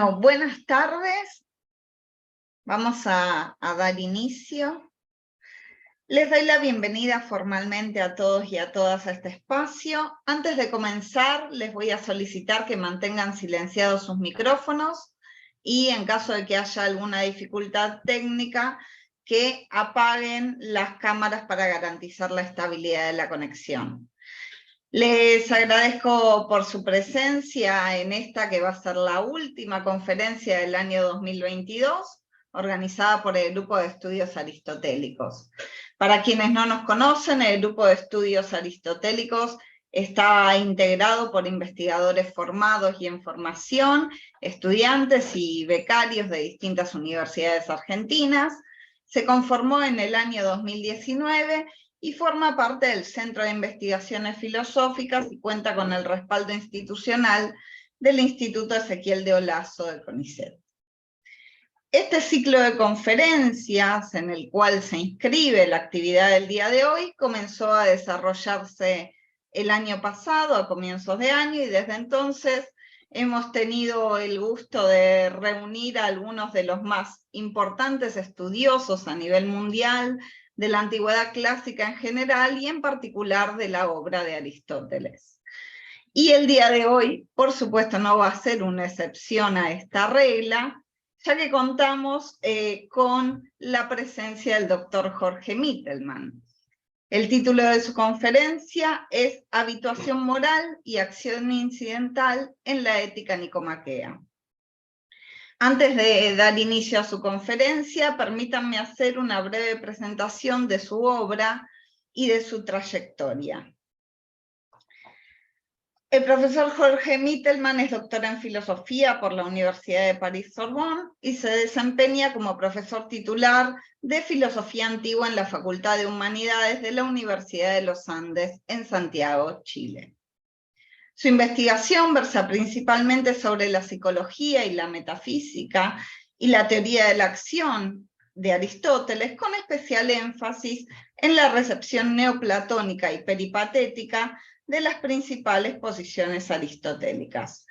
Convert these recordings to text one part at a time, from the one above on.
Bueno, buenas tardes. Vamos a dar inicio. Les doy la bienvenida formalmente a todos y a todas a este espacio. Antes de comenzar, les voy a solicitar que mantengan silenciados sus micrófonos y en caso de que haya alguna dificultad técnica, que apaguen las cámaras para garantizar la estabilidad de la conexión. Les agradezco por su presencia en esta que va a ser la última conferencia del año 2022, organizada por el Grupo de Estudios Aristotélicos. Para quienes no nos conocen, el Grupo de Estudios Aristotélicos está integrado por investigadores formados y en formación, estudiantes y becarios de distintas universidades argentinas. Se conformó en el año 2019 y forma parte del Centro de Investigaciones Filosóficas y cuenta con el respaldo institucional del Instituto Ezequiel de Olazo de CONICET. Este ciclo de conferencias, en el cual se inscribe la actividad del día de hoy, comenzó a desarrollarse el año pasado, a comienzos de año, y desde entonces hemos tenido el gusto de reunir a algunos de los más importantes estudiosos a nivel mundial de la antigüedad clásica en general y en particular de la obra de Aristóteles. Y el día de hoy, por supuesto, no va a ser una excepción a esta regla, ya que contamos con la presencia del doctor Jorge Mittelman. El título de su conferencia es Habituación moral y acción incidental en la ética nicomaquea. Antes de dar inicio a su conferencia, permítanme hacer una breve presentación de su obra y de su trayectoria. El profesor Jorge Mittelman es doctor en filosofía por la Universidad de París-Sorbonne y se desempeña como profesor titular de filosofía antigua en la Facultad de Humanidades de la Universidad de los Andes en Santiago, Chile. Su investigación versa principalmente sobre la psicología y la metafísica y la teoría de la acción de Aristóteles, con especial énfasis en la recepción neoplatónica y peripatética de las principales posiciones aristotélicas.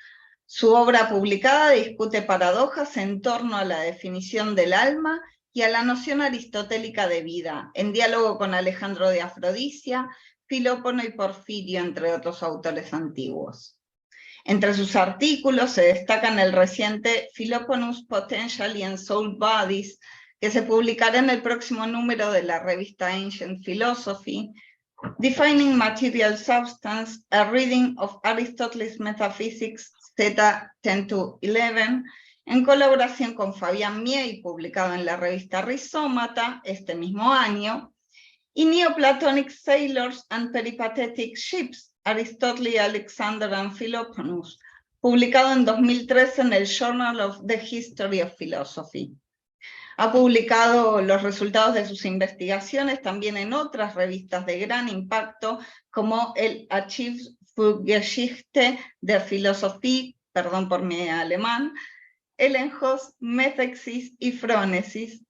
Su obra publicada discute paradojas en torno a la definición del alma y a la noción aristotélica de vida, en diálogo con Alejandro de Afrodisia, Filópono y Porfirio, entre otros autores antiguos. Entre sus artículos se destacan el reciente Philoponus Potentially and Soul Bodies, que se publicará en el próximo número de la revista Ancient Philosophy, Defining Material Substance, a Reading of Aristotle's Metaphysics, Z 10-11, en colaboración con Fabián Miei, publicado en la revista Rizómata este mismo año, y Neoplatonic Sailors and Peripatetic Ships, Aristotle, Alexander and Philoponus, publicado en 2013 en el Journal of the History of Philosophy. Ha publicado los resultados de sus investigaciones también en otras revistas de gran impacto, como el Archiv-für-Geschichte der Philosophie, perdón por mi alemán, Elenchos, Methexis y Phronesis,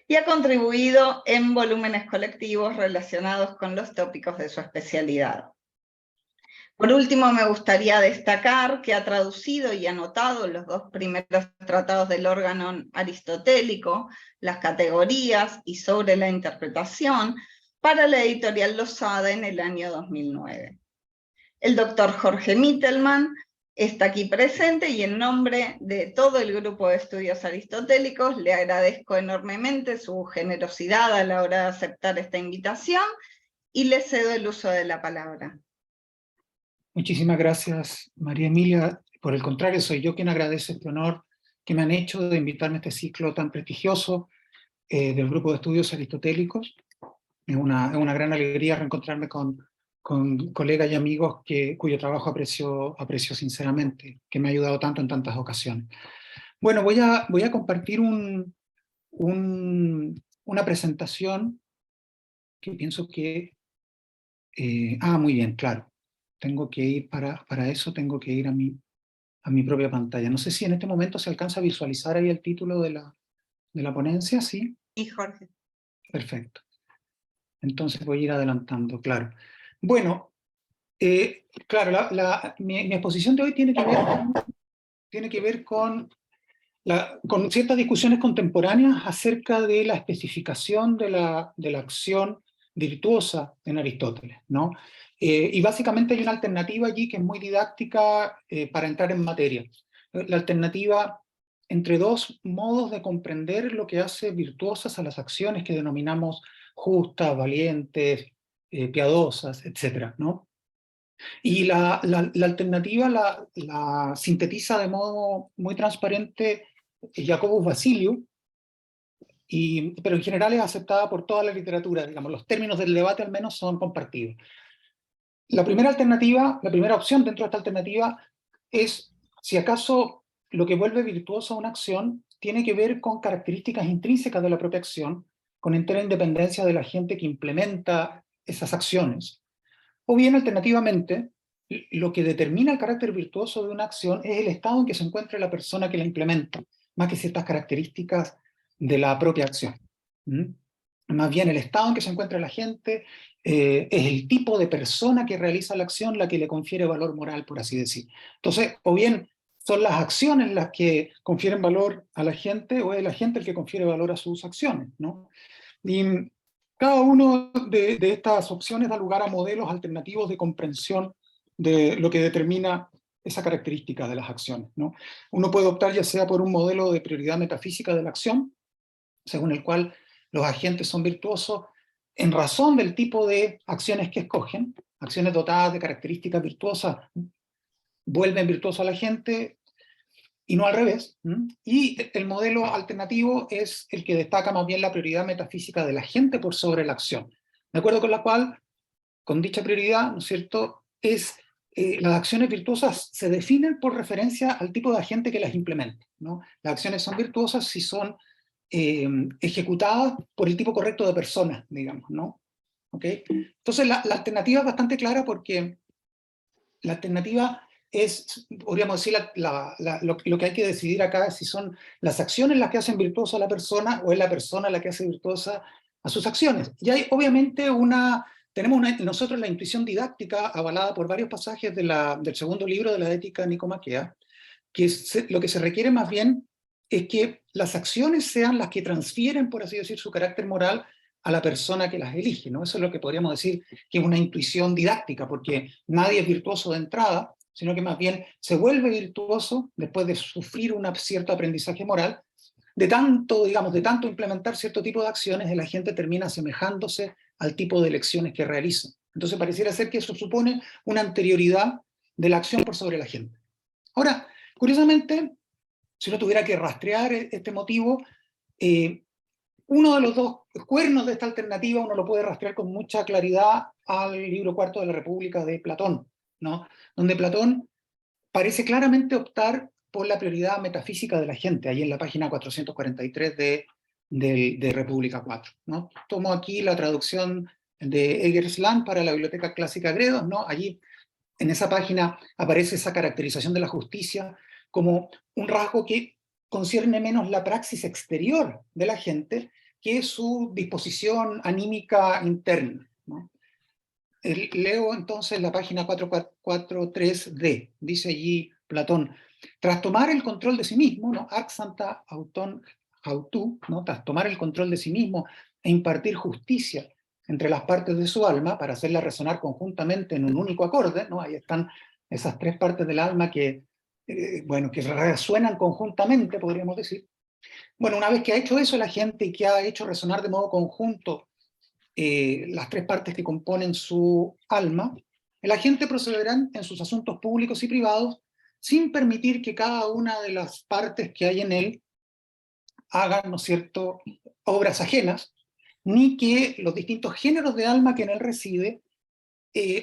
y ha contribuido en volúmenes colectivos relacionados con los tópicos de su especialidad. Por último, me gustaría destacar que ha traducido y anotado los dos primeros tratados del órgano aristotélico, las categorías y sobre la interpretación, para la editorial Losada en el año 2009. El doctor Jorge Mittelman está aquí presente y en nombre de todo el grupo de estudios aristotélicos le agradezco enormemente su generosidad a la hora de aceptar esta invitación y le cedo el uso de la palabra. Muchísimas gracias, María Emilia. Por el contrario, soy yo quien agradece este honor que me han hecho de invitarme a este ciclo tan prestigioso del Grupo de Estudios Aristotélicos. Es una gran alegría reencontrarme con colegas y amigos cuyo trabajo aprecio sinceramente, que me ha ayudado tanto en tantas ocasiones. Bueno, voy a compartir una presentación que pienso que... muy bien, claro. Tengo que ir para eso, tengo que ir a mi propia pantalla. No sé si en este momento se alcanza a visualizar ahí el título de la ponencia, ¿sí? Sí, Jorge. Perfecto. Entonces voy a ir adelantando, claro. Bueno, claro, mi exposición de hoy tiene que ver con con ciertas discusiones contemporáneas acerca de la especificación de la acción virtuosa en Aristóteles, ¿no? Y básicamente hay una alternativa allí que es muy didáctica para entrar en materia. La alternativa entre dos modos de comprender lo que hace virtuosas a las acciones que denominamos justas, valientes, piadosas, etcétera, ¿no? Y la alternativa la sintetiza de modo muy transparente Jacobus Basiliu, pero en general es aceptada por toda la literatura, digamos, los términos del debate al menos son compartidos. La primera alternativa, la primera opción dentro de esta alternativa es si acaso lo que vuelve virtuosa una acción tiene que ver con características intrínsecas de la propia acción, con entera independencia de la gente que implementa esas acciones. O bien, alternativamente, lo que determina el carácter virtuoso de una acción es el estado en que se encuentra la persona que la implementa, más que ciertas características de la propia acción. Más bien, el estado en que se encuentra la gente es el tipo de persona que realiza la acción la que le confiere valor moral, por así decir. Entonces, o bien son las acciones las que confieren valor a la gente, o es la gente el que confiere valor a sus acciones, ¿no? Y cada una de estas opciones da lugar a modelos alternativos de comprensión de lo que determina esa característica de las acciones, ¿no? Uno puede optar ya sea por un modelo de prioridad metafísica de la acción, según el cual los agentes son virtuosos en razón del tipo de acciones que escogen. Acciones dotadas de características virtuosas vuelven virtuoso a la gente, y no al revés. Y el modelo alternativo es el que destaca más bien la prioridad metafísica de la gente por sobre la acción, de acuerdo con la cual, con dicha prioridad, ¿no es cierto?, las acciones virtuosas se definen por referencia al tipo de agente que las implementa, ¿no? Las acciones son virtuosas si son ejecutadas por el tipo correcto de persona, digamos, ¿no? ¿Okay? Entonces la alternativa es bastante clara, porque la alternativa es, podríamos decir, lo que hay que decidir acá es si son las acciones las que hacen virtuosa a la persona o es la persona la que hace virtuosa a sus acciones. Y hay obviamente tenemos nosotros la intuición didáctica avalada por varios pasajes del segundo libro de la Ética Nicomaquea, que lo que se requiere más bien es que las acciones sean las que transfieren, por así decir, su carácter moral a la persona que las elige, ¿no? Eso es lo que podríamos decir que es una intuición didáctica, porque nadie es virtuoso de entrada, sino que más bien se vuelve virtuoso después de sufrir un cierto aprendizaje moral. De tanto, digamos, de tanto implementar cierto tipo de acciones, la gente termina asemejándose al tipo de elecciones que realiza. Entonces pareciera ser que eso supone una anterioridad de la acción por sobre la gente. Ahora, curiosamente, si uno tuviera que rastrear este motivo, uno de los dos cuernos de esta alternativa uno lo puede rastrear con mucha claridad al libro cuarto de la República de Platón, ¿no? Donde Platón parece claramente optar por la prioridad metafísica de la gente, ahí en la página 443 de República 4, ¿no? Tomo aquí la traducción de Eggers Land para la Biblioteca Clásica Gredos, ¿no? Allí en esa página aparece esa caracterización de la justicia como un rasgo que concierne menos la praxis exterior de la gente que su disposición anímica interna, ¿no? Leo entonces la página 443D, dice allí Platón: tras tomar el control de sí mismo, ¿no? Arc Santa Auton Autu, ¿no? Tras tomar el control de sí mismo e impartir justicia entre las partes de su alma para hacerla resonar conjuntamente en un único acorde, ¿no? Ahí están esas tres partes del alma que, bueno, que resuenan conjuntamente, podríamos decir. Bueno, una vez que ha hecho eso la gente y que ha hecho resonar de modo conjunto las tres partes que componen su alma, el agente procederá en sus asuntos públicos y privados sin permitir que cada una de las partes que hay en él hagan, ¿no es cierto?, obras ajenas, ni que los distintos géneros de alma que en él reside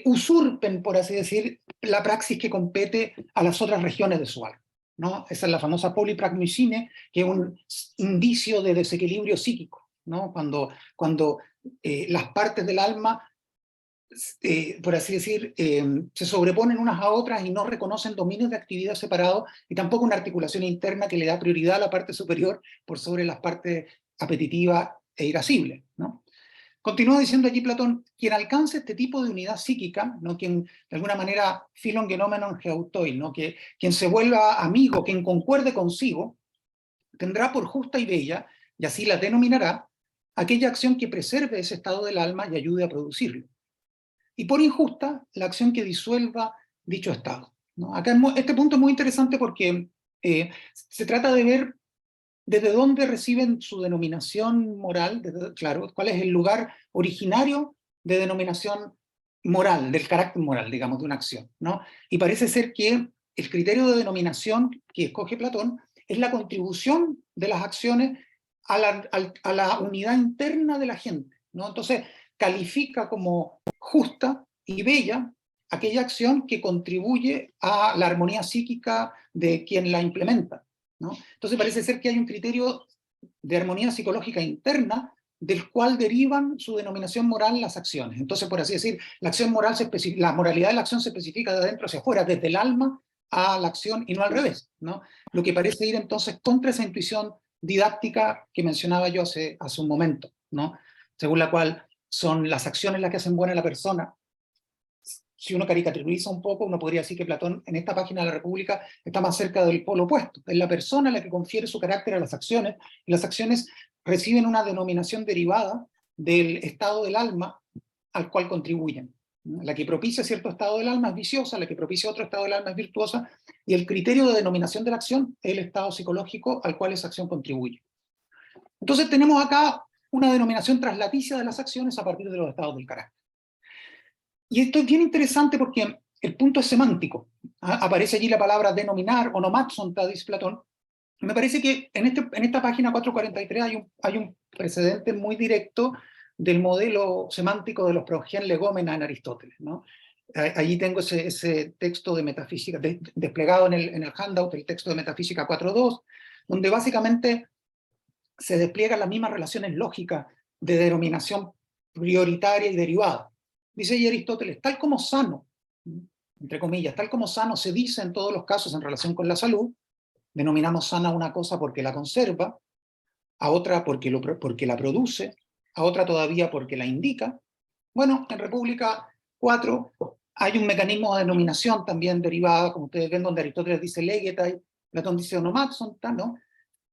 usurpen, por así decir, la praxis que compete a las otras regiones de su alma, ¿no? Esa es la famosa polipragmicine, que es un indicio de desequilibrio psíquico, ¿no? Cuando las partes del alma, por así decir, se sobreponen unas a otras y no reconocen dominios de actividad separados, y tampoco una articulación interna que le da prioridad a la parte superior por sobre las partes apetitivas e irascibles, ¿no? Continúa diciendo allí Platón: quien alcance este tipo de unidad psíquica, ¿no? Quien de alguna manera philon genomenon geautoin, ¿no? Quien se vuelva amigo, quien concuerde consigo, tendrá por justa y bella, y así la denominará, aquella acción que preserve ese estado del alma y ayude a producirlo. Y por injusta, la acción que disuelva dicho estado, ¿no? Acá este punto es muy interesante porque se trata de ver desde dónde reciben su denominación moral, claro, cuál es el lugar originario de denominación moral, del carácter moral, digamos, de una acción, ¿no? Y parece ser que el criterio de denominación que escoge Platón es la contribución de las acciones a la unidad interna de la gente, ¿no? Entonces, califica como justa y bella aquella acción que contribuye a la armonía psíquica de quien la implementa, ¿no? Entonces parece ser que hay un criterio de armonía psicológica interna del cual derivan su denominación moral las acciones. Entonces, por así decir, la acción moral la moralidad de la acción se especifica de adentro hacia afuera, desde el alma a la acción y no al revés, ¿no? Lo que parece ir entonces contra esa intuición didáctica que mencionaba yo hace un momento, ¿no? Según la cual son las acciones las que hacen buena a la persona. Si uno caricaturiza un poco, uno podría decir que Platón en esta página de la República está más cerca del polo opuesto. Es la persona la que confiere su carácter a las acciones, y las acciones reciben una denominación derivada del estado del alma al cual contribuyen. La que propicia cierto estado del alma es viciosa, la que propicia otro estado del alma es virtuosa, y el criterio de denominación de la acción es el estado psicológico al cual esa acción contribuye. Entonces tenemos acá una denominación traslaticia de las acciones a partir de los estados del carácter. Y esto es bien interesante porque el punto es semántico. Aparece allí la palabra denominar, onomaxonta, dice Platón. Me parece que en esta página 443 hay un precedente muy directo del modelo semántico de los progen legómena en Aristóteles, ¿no? Allí tengo ese texto de metafísica, desplegado en el handout, el texto de Metafísica 4.2, donde básicamente se despliegan las mismas relaciones lógicas de denominación prioritaria y derivada. Dice ahí Aristóteles, tal como sano, entre comillas, tal como sano se dice en todos los casos en relación con la salud, denominamos sana una cosa porque la conserva, a otra porque la produce, a otra todavía porque la indica. Bueno, en República 4 hay un mecanismo de denominación también derivada, como ustedes ven, donde Aristóteles dice legetai, Platón dice onomaxonta, ¿no?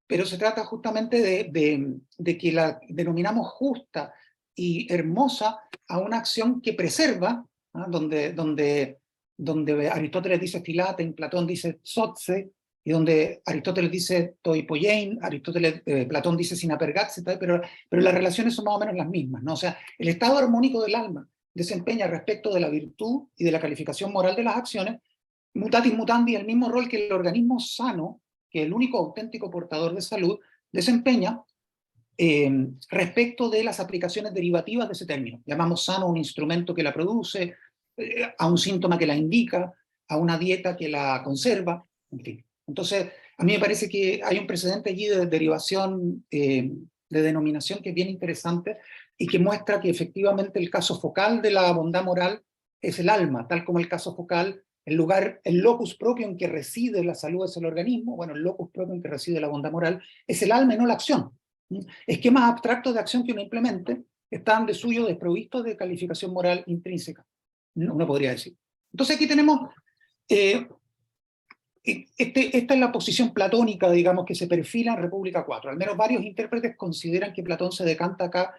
Pero se trata justamente de que la denominamos justa y hermosa a una acción que preserva, ¿no? donde Aristóteles dice filaten, Platón dice zotze, y donde Aristóteles dice toipoyein, Platón dice sinapergatse, pero las relaciones son más o menos las mismas, ¿no? O sea, el estado armónico del alma desempeña respecto de la virtud y de la calificación moral de las acciones, mutatis mutandi, el mismo rol que el organismo sano, que el único auténtico portador de salud, desempeña respecto de las aplicaciones derivativas de ese término. Llamamos sano a un instrumento que la produce, a un síntoma que la indica, a una dieta que la conserva, en fin. Entonces, a mí me parece que hay un precedente allí de derivación, de denominación, que es bien interesante y que muestra que efectivamente el caso focal de la bondad moral es el alma, tal como el caso focal, el locus propio en que reside la salud es el organismo, bueno, el locus propio en que reside la bondad moral es el alma y no la acción. Esquemas abstractos de acción que uno implemente están de suyo desprovistos de calificación moral intrínseca, uno podría decir. Entonces aquí tenemos, esta es la posición platónica, digamos, que se perfila en República 4. Al menos varios intérpretes consideran que Platón se decanta acá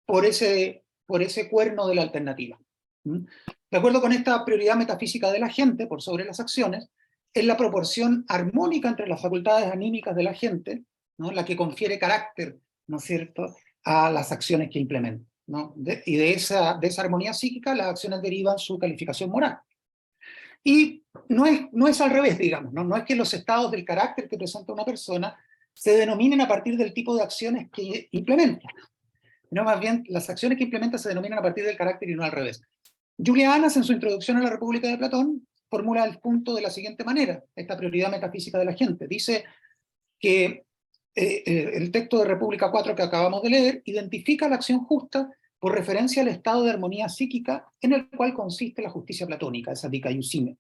por ese cuerno de la alternativa. De acuerdo con esta prioridad metafísica de la gente por sobre las acciones, es la proporción armónica entre las facultades anímicas de la gente, ¿no? La que confiere carácter, ¿no es cierto?, a las acciones que implementa, ¿no? Y de esa armonía psíquica las acciones derivan su calificación moral. Y no es al revés, digamos, ¿no? No es que los estados del carácter que presenta una persona se denominen a partir del tipo de acciones que implementa, sino más bien las acciones que implementa se denominan a partir del carácter y no al revés. Julia Annas, en su introducción a la República de Platón, formula el punto de la siguiente manera, esta prioridad metafísica de la gente. Dice que el texto de República 4 que acabamos de leer identifica la acción justa por referencia al estado de armonía psíquica en el cual consiste la justicia platónica, esa dikaiosine,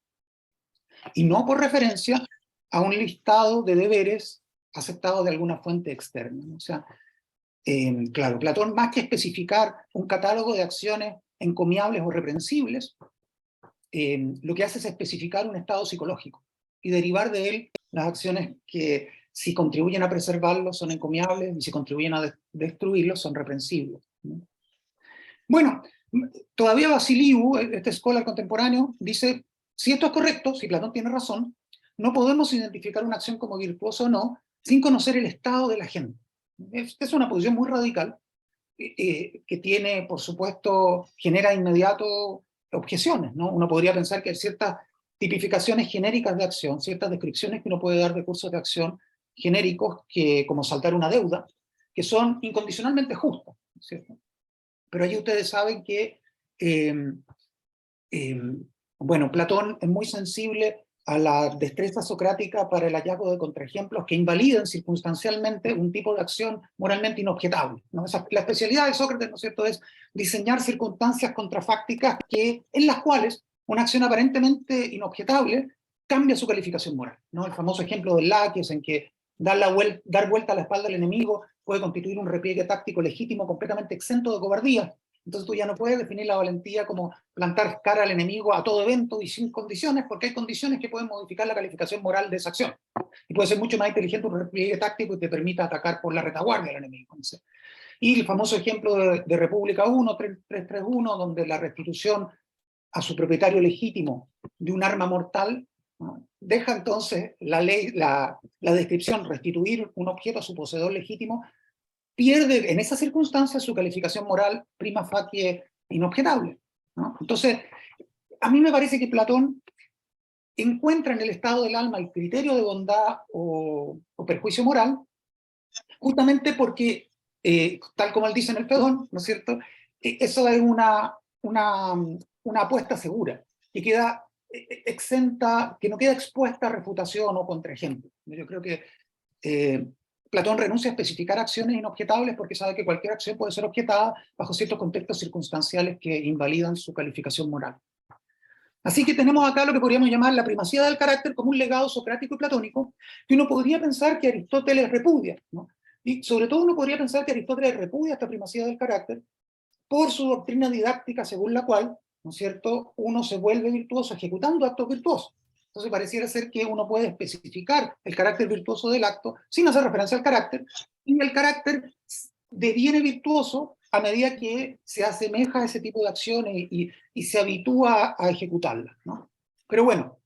y no por referencia a un listado de deberes aceptados de alguna fuente externa. O sea, claro, Platón, más que especificar un catálogo de acciones encomiables o reprensibles, lo que hace es especificar un estado psicológico y derivar de él las acciones que si contribuyen a preservarlos son encomiables, y si contribuyen a destruirlos son reprensibles, ¿no? Bueno, todavía Vasiliu, este scholar contemporáneo, dice, si esto es correcto, si Platón tiene razón, no podemos identificar una acción como virtuosa o no, sin conocer el estado de la gente. Es una posición muy radical, que tiene, por supuesto, genera inmediato objeciones, ¿no? Uno podría pensar que hay ciertas tipificaciones genéricas de acción, ciertas descripciones que uno puede dar de cursos de acción genéricos, que, como saltar una deuda, que son incondicionalmente justas, ¿cierto? Pero allí ustedes saben que, bueno, Platón es muy sensible a la destreza socrática para el hallazgo de contraejemplos que invaliden circunstancialmente un tipo de acción moralmente inobjetable, ¿no? La especialidad de Sócrates, ¿no es cierto?, es diseñar circunstancias contrafácticas en las cuales una acción aparentemente inobjetable cambia su calificación moral, ¿no? El famoso ejemplo del Laques, en que dar vuelta a la espalda al enemigo puede constituir un repliegue táctico legítimo completamente exento de cobardía. Entonces tú ya no puedes definir la valentía como plantar cara al enemigo a todo evento y sin condiciones, porque hay condiciones que pueden modificar la calificación moral de esa acción. Y puede ser mucho más inteligente un repliegue táctico y te permita atacar por la retaguardia al enemigo. Y el famoso ejemplo de República 1, 331, donde la restitución a su propietario legítimo de un arma mortal, ¿no?, deja entonces la ley, la descripción, restituir un objeto a su poseedor legítimo, pierde en esa circunstancia su calificación moral prima facie inobjetable, ¿no? Entonces, a mí me parece que Platón encuentra en el estado del alma el criterio de bondad o perjuicio moral, justamente porque, tal como él dice en el Fedón, ¿no es cierto?, eso es una apuesta segura, que queda exenta, que no queda expuesta a refutación o contraejemplo. Yo creo que Platón renuncia a especificar acciones inobjetables porque sabe que cualquier acción puede ser objetada bajo ciertos contextos circunstanciales que invalidan su calificación moral. Así que tenemos acá lo que podríamos llamar la primacía del carácter como un legado socrático y platónico, que uno podría pensar que Aristóteles repudia, ¿no? Y sobre todo uno podría pensar que Aristóteles repudia esta primacía del carácter por su doctrina didáctica, según la cual, ¿no es cierto?, uno se vuelve virtuoso ejecutando actos virtuosos. Entonces pareciera ser que uno puede especificar el carácter virtuoso del acto sin hacer referencia al carácter, y el carácter deviene virtuoso a medida que se asemeja a ese tipo de acciones y se habitúa a ejecutarlas, ¿no? Pero bueno,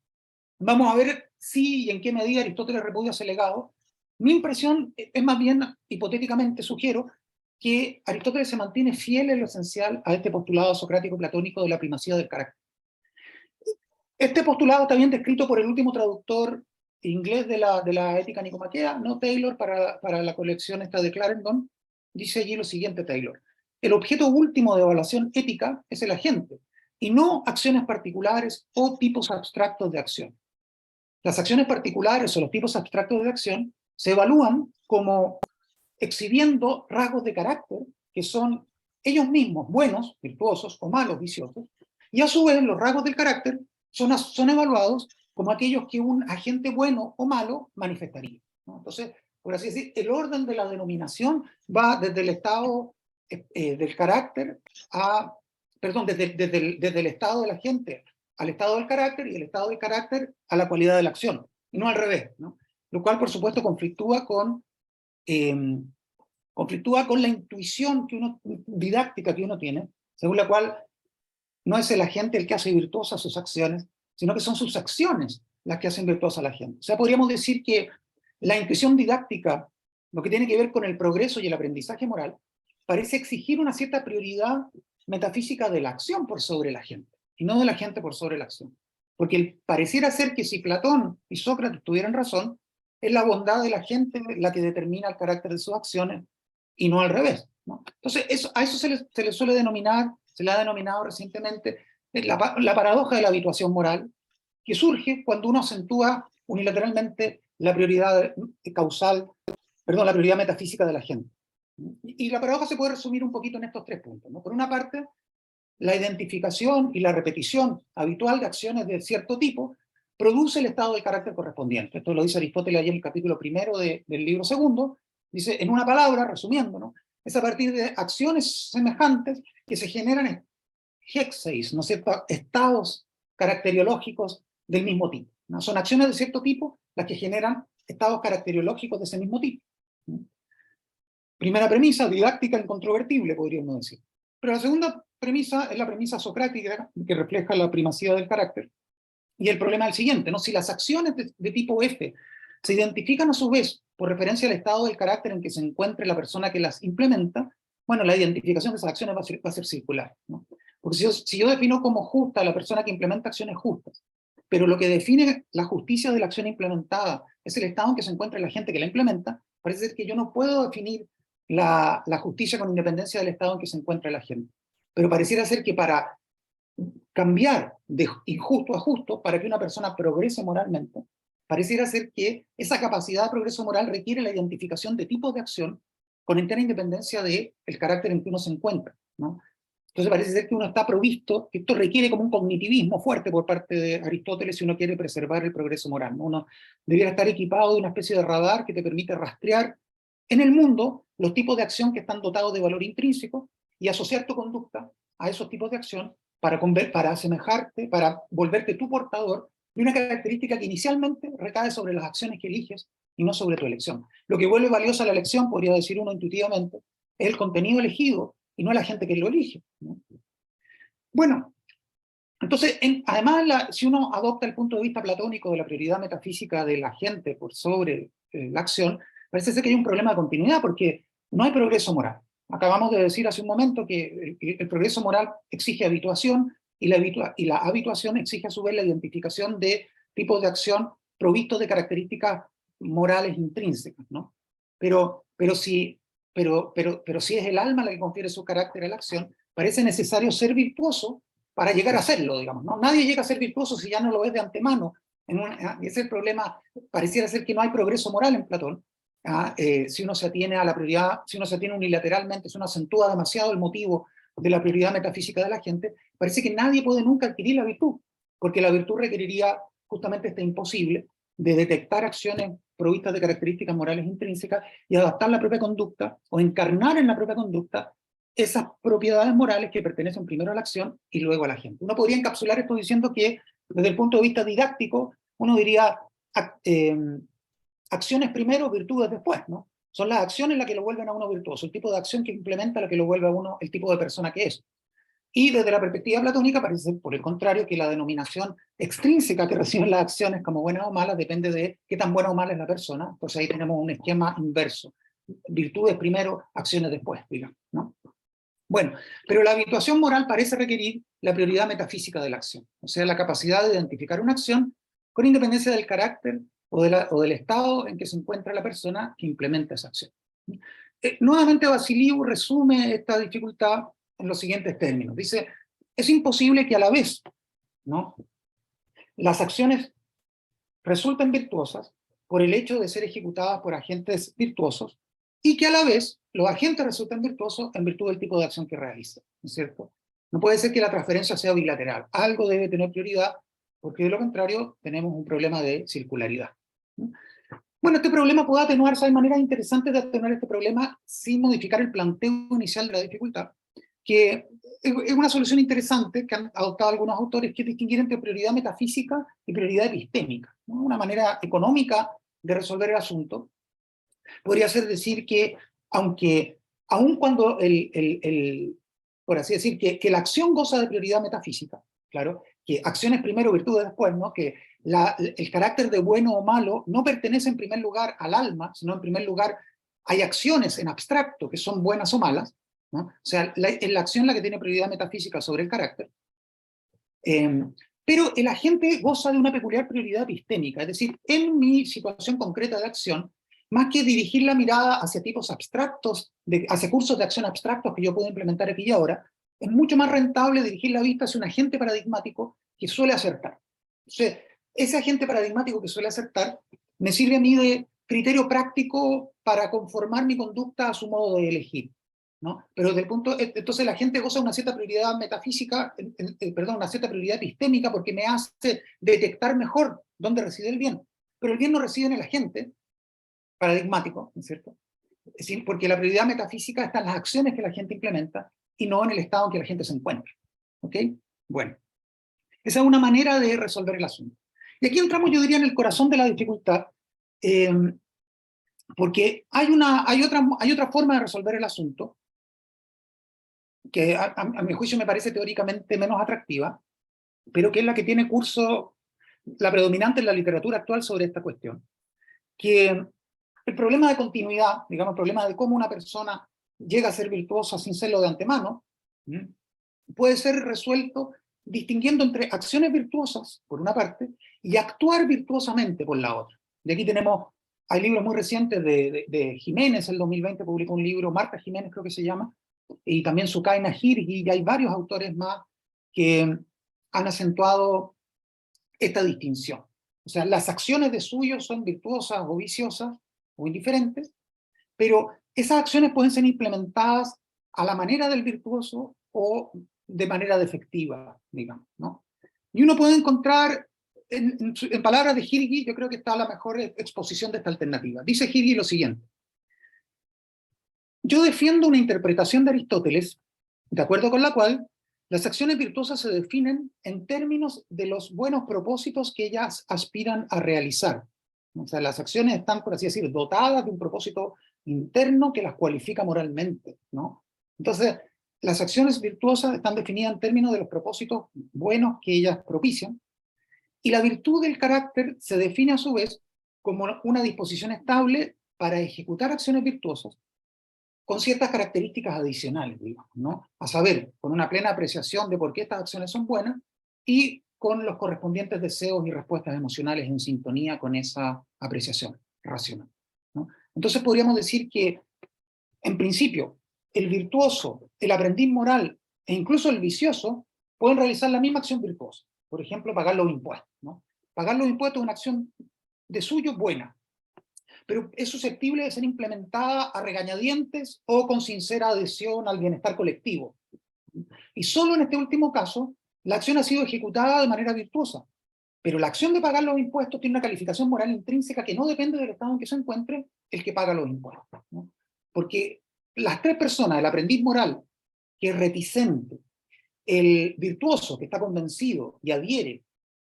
vamos a ver si y en qué medida Aristóteles repudia ese legado. Mi impresión es más bien, hipotéticamente sugiero, que Aristóteles se mantiene fiel en lo esencial a este postulado socrático platónico de la primacía del carácter. Este postulado está bien descrito por el último traductor inglés de la Ética Nicomaquea, no Taylor, para la colección esta de Clarendon. Dice allí lo siguiente Taylor: el objeto último de evaluación ética es el agente, y no acciones particulares o tipos abstractos de acción. Las acciones particulares o los tipos abstractos de acción se evalúan como exhibiendo rasgos de carácter que son ellos mismos buenos, virtuosos, o malos, viciosos, y a su vez los rasgos del carácter son evaluados como aquellos que un agente bueno o malo manifestaría, ¿no? Entonces, por así decir, el orden de la denominación va desde el estado del carácter perdón, desde el estado del agente al estado del carácter, y el estado del carácter a la cualidad de la acción, y no al revés, ¿no? Lo cual, por supuesto, conflictúa con la intuición didáctica que uno tiene, según la cual no es el agente el que hace virtuosas sus acciones, sino que son sus acciones las que hacen virtuosa a la gente. O sea, podríamos decir que la intuición didáctica, lo que tiene que ver con el progreso y el aprendizaje moral, parece exigir una cierta prioridad metafísica de la acción por sobre la gente, y no de la gente por sobre la acción. Porque pareciera ser que si Platón y Sócrates tuvieran razón, es la bondad de la gente la que determina el carácter de sus acciones, y no al revés, ¿no? Entonces, a eso se le suele denominar, se le ha denominado recientemente la paradoja de la habituación moral, que surge cuando uno acentúa unilateralmente la prioridad causal, perdón, la prioridad metafísica de la gente. Y la paradoja se puede resumir un poquito en estos tres puntos, ¿no? Por una parte, la identificación y la repetición habitual de acciones de cierto tipo produce el estado del carácter correspondiente. Esto lo dice Aristóteles allí en el capítulo primero del libro segundo. Dice, en una palabra, resumiendo, ¿no?, es a partir de acciones semejantes que se generan hexeis, ¿no es cierto?, estados caracteriológicos del mismo tipo, ¿no? Son acciones de cierto tipo las que generan estados caracteriológicos de ese mismo tipo. Primera premisa, didáctica incontrovertible, podríamos decir. Pero la segunda premisa es la premisa socrática, que refleja la primacía del carácter. Y el problema es el siguiente, ¿no? Si las acciones de tipo F se identifican a su vez por referencia al estado del carácter en que se encuentre la persona que las implementa, bueno, la identificación de esas acciones va a ser circular, ¿no? Porque si yo defino como justa a la persona que implementa acciones justas, pero lo que define la justicia de la acción implementada es el estado en que se encuentra la gente que la implementa, parece ser que yo no puedo definir la justicia con independencia del estado en que se encuentra la gente. Pero pareciera ser que para cambiar de injusto a justo, para que una persona progrese moralmente, pareciera ser que esa capacidad de progreso moral requiere la identificación de tipos de acción con entera independencia del carácter en que uno se encuentra, ¿no? Entonces parece ser que uno está provisto, que esto requiere como un cognitivismo fuerte por parte de Aristóteles si uno quiere preservar el progreso moral, ¿no? Uno debiera estar equipado de una especie de radar que te permite rastrear en el mundo los tipos de acción que están dotados de valor intrínseco y asociar tu conducta a esos tipos de acción para asemejarte, para volverte tu portador de una característica que inicialmente recae sobre las acciones que eliges y no sobre tu elección. Lo que vuelve valiosa la elección, podría decir uno intuitivamente, es el contenido elegido y no la gente que lo elige, ¿no? Bueno, entonces, además, si uno adopta el punto de vista platónico de la prioridad metafísica de la gente por sobre la acción, parece ser que hay un problema de continuidad, porque no hay progreso moral. Acabamos de decir hace un momento que el progreso moral exige habituación, y la habituación exige a su vez la identificación de tipos de acción provistos de características morales intrínsecas, ¿no? Pero si es el alma la que confiere su carácter a la acción, parece necesario ser virtuoso para llegar a serlo, digamos, ¿no? Nadie llega a ser virtuoso si ya no lo es de antemano. Ese es el problema. Pareciera ser que no hay progreso moral en Platón. Si uno se atiene a la prioridad, si uno se atiene unilateralmente, si uno acentúa demasiado el motivo de la prioridad metafísica de la gente, parece que nadie puede nunca adquirir la virtud, porque la virtud requeriría justamente este imposible de detectar acciones provistas de características morales intrínsecas y adaptar la propia conducta o encarnar en la propia conducta esas propiedades morales que pertenecen primero a la acción y luego a la gente. Uno podría encapsular esto diciendo que, desde el punto de vista didáctico, uno diría acciones primero, virtudes después, ¿no? Son las acciones las que lo vuelven a uno virtuoso, el tipo de acción que implementa la que lo vuelve a uno el tipo de persona que es. Y desde la perspectiva platónica parece, por el contrario, que la denominación extrínseca que reciben las acciones como buenas o malas depende de qué tan buena o mala es la persona. Entonces ahí tenemos un esquema inverso. Virtudes primero, acciones después, digamos, ¿no? Bueno, pero la habituación moral parece requerir la prioridad metafísica de la acción, o sea, la capacidad de identificar una acción con independencia del carácter o del estado en que se encuentra la persona que implementa esa acción. Nuevamente Vasiliu resume esta dificultad en los siguientes términos. Dice, es imposible que a la vez, ¿no?, las acciones resulten virtuosas por el hecho de ser ejecutadas por agentes virtuosos y que a la vez los agentes resulten virtuosos en virtud del tipo de acción que realizan, ¿no es cierto? No puede ser que la transferencia sea bilateral. Algo debe tener prioridad, porque de lo contrario tenemos un problema de circularidad, ¿no? Bueno, este problema puede atenuarse. Hay maneras interesantes de atenuar este problema sin modificar el planteo inicial de la dificultad, que es una solución interesante que han adoptado algunos autores, que es distinguir entre prioridad metafísica y prioridad epistémica, ¿no? Una manera económica de resolver el asunto podría ser decir que, aun cuando por así decir, que la acción goza de prioridad metafísica, claro, que acciones primero, virtudes después, ¿no? Que el carácter de bueno o malo no pertenece en primer lugar al alma, sino en primer lugar hay acciones en abstracto que son buenas o malas, ¿no? O sea, es la acción la que tiene prioridad metafísica sobre el carácter. Pero el agente goza de una peculiar prioridad epistémica, es decir, en mi situación concreta de acción, más que dirigir la mirada hacia tipos abstractos, hacia cursos de acción abstractos que yo puedo implementar aquí y ahora, es mucho más rentable dirigir la vista hacia un agente paradigmático que suele acertar. Entonces, ese agente paradigmático que suele acertar me sirve a mí de criterio práctico para conformar mi conducta a su modo de elegir, ¿no? Pero entonces la gente goza de una cierta prioridad metafísica, una cierta prioridad epistémica, porque me hace detectar mejor dónde reside el bien. Pero el bien no reside en el agente paradigmático, ¿no es cierto? Es decir, porque la prioridad metafísica está en las acciones que la gente implementa y no en el estado en que la gente se encuentra. ¿Ok? Bueno, esa es una manera de resolver el asunto. Y aquí entramos, yo diría, en el corazón de la dificultad, Porque hay otra forma de resolver el asunto, que a mi juicio me parece teóricamente menos atractiva, pero que es la que tiene curso, la predominante en la literatura actual sobre esta cuestión, que el problema de continuidad, digamos, el problema de cómo una persona llega a ser virtuosa sin serlo de antemano, puede ser resuelto distinguiendo entre acciones virtuosas, por una parte, y actuar virtuosamente, por la otra. Y aquí hay libros muy recientes de Jiménez, el 2020 publicó un libro, Marta Jiménez creo que se llama, y también Sukaina Jirgi, y hay varios autores más que han acentuado esta distinción. O sea, las acciones de suyo son virtuosas o viciosas o indiferentes, pero esas acciones pueden ser implementadas a la manera del virtuoso o de manera defectiva, digamos, ¿no? Y uno puede encontrar, en palabras de Jirgi, yo creo que está la mejor exposición de esta alternativa. Dice Jirgi lo siguiente: yo defiendo una interpretación de Aristóteles, de acuerdo con la cual las acciones virtuosas se definen en términos de los buenos propósitos que ellas aspiran a realizar. O sea, las acciones están, por así decir, dotadas de un propósito interno que las cualifica moralmente, ¿no? Entonces, las acciones virtuosas están definidas en términos de los propósitos buenos que ellas propician, y la virtud del carácter se define a su vez como una disposición estable para ejecutar acciones virtuosas, con ciertas características adicionales, digamos, ¿no? A saber, con una plena apreciación de por qué estas acciones son buenas y con los correspondientes deseos y respuestas emocionales en sintonía con esa apreciación racional, ¿no? Entonces podríamos decir que, en principio, el virtuoso, el aprendiz moral e incluso el vicioso pueden realizar la misma acción virtuosa. Por ejemplo, pagar los impuestos, ¿no? Pagar los impuestos es una acción de suyo buena, pero es susceptible de ser implementada a regañadientes o con sincera adhesión al bienestar colectivo. Y solo en este último caso, la acción ha sido ejecutada de manera virtuosa, pero la acción de pagar los impuestos tiene una calificación moral intrínseca que no depende del estado en que se encuentre el que paga los impuestos, ¿no? Porque las tres personas, el aprendiz moral, que es reticente, el virtuoso, que está convencido y adhiere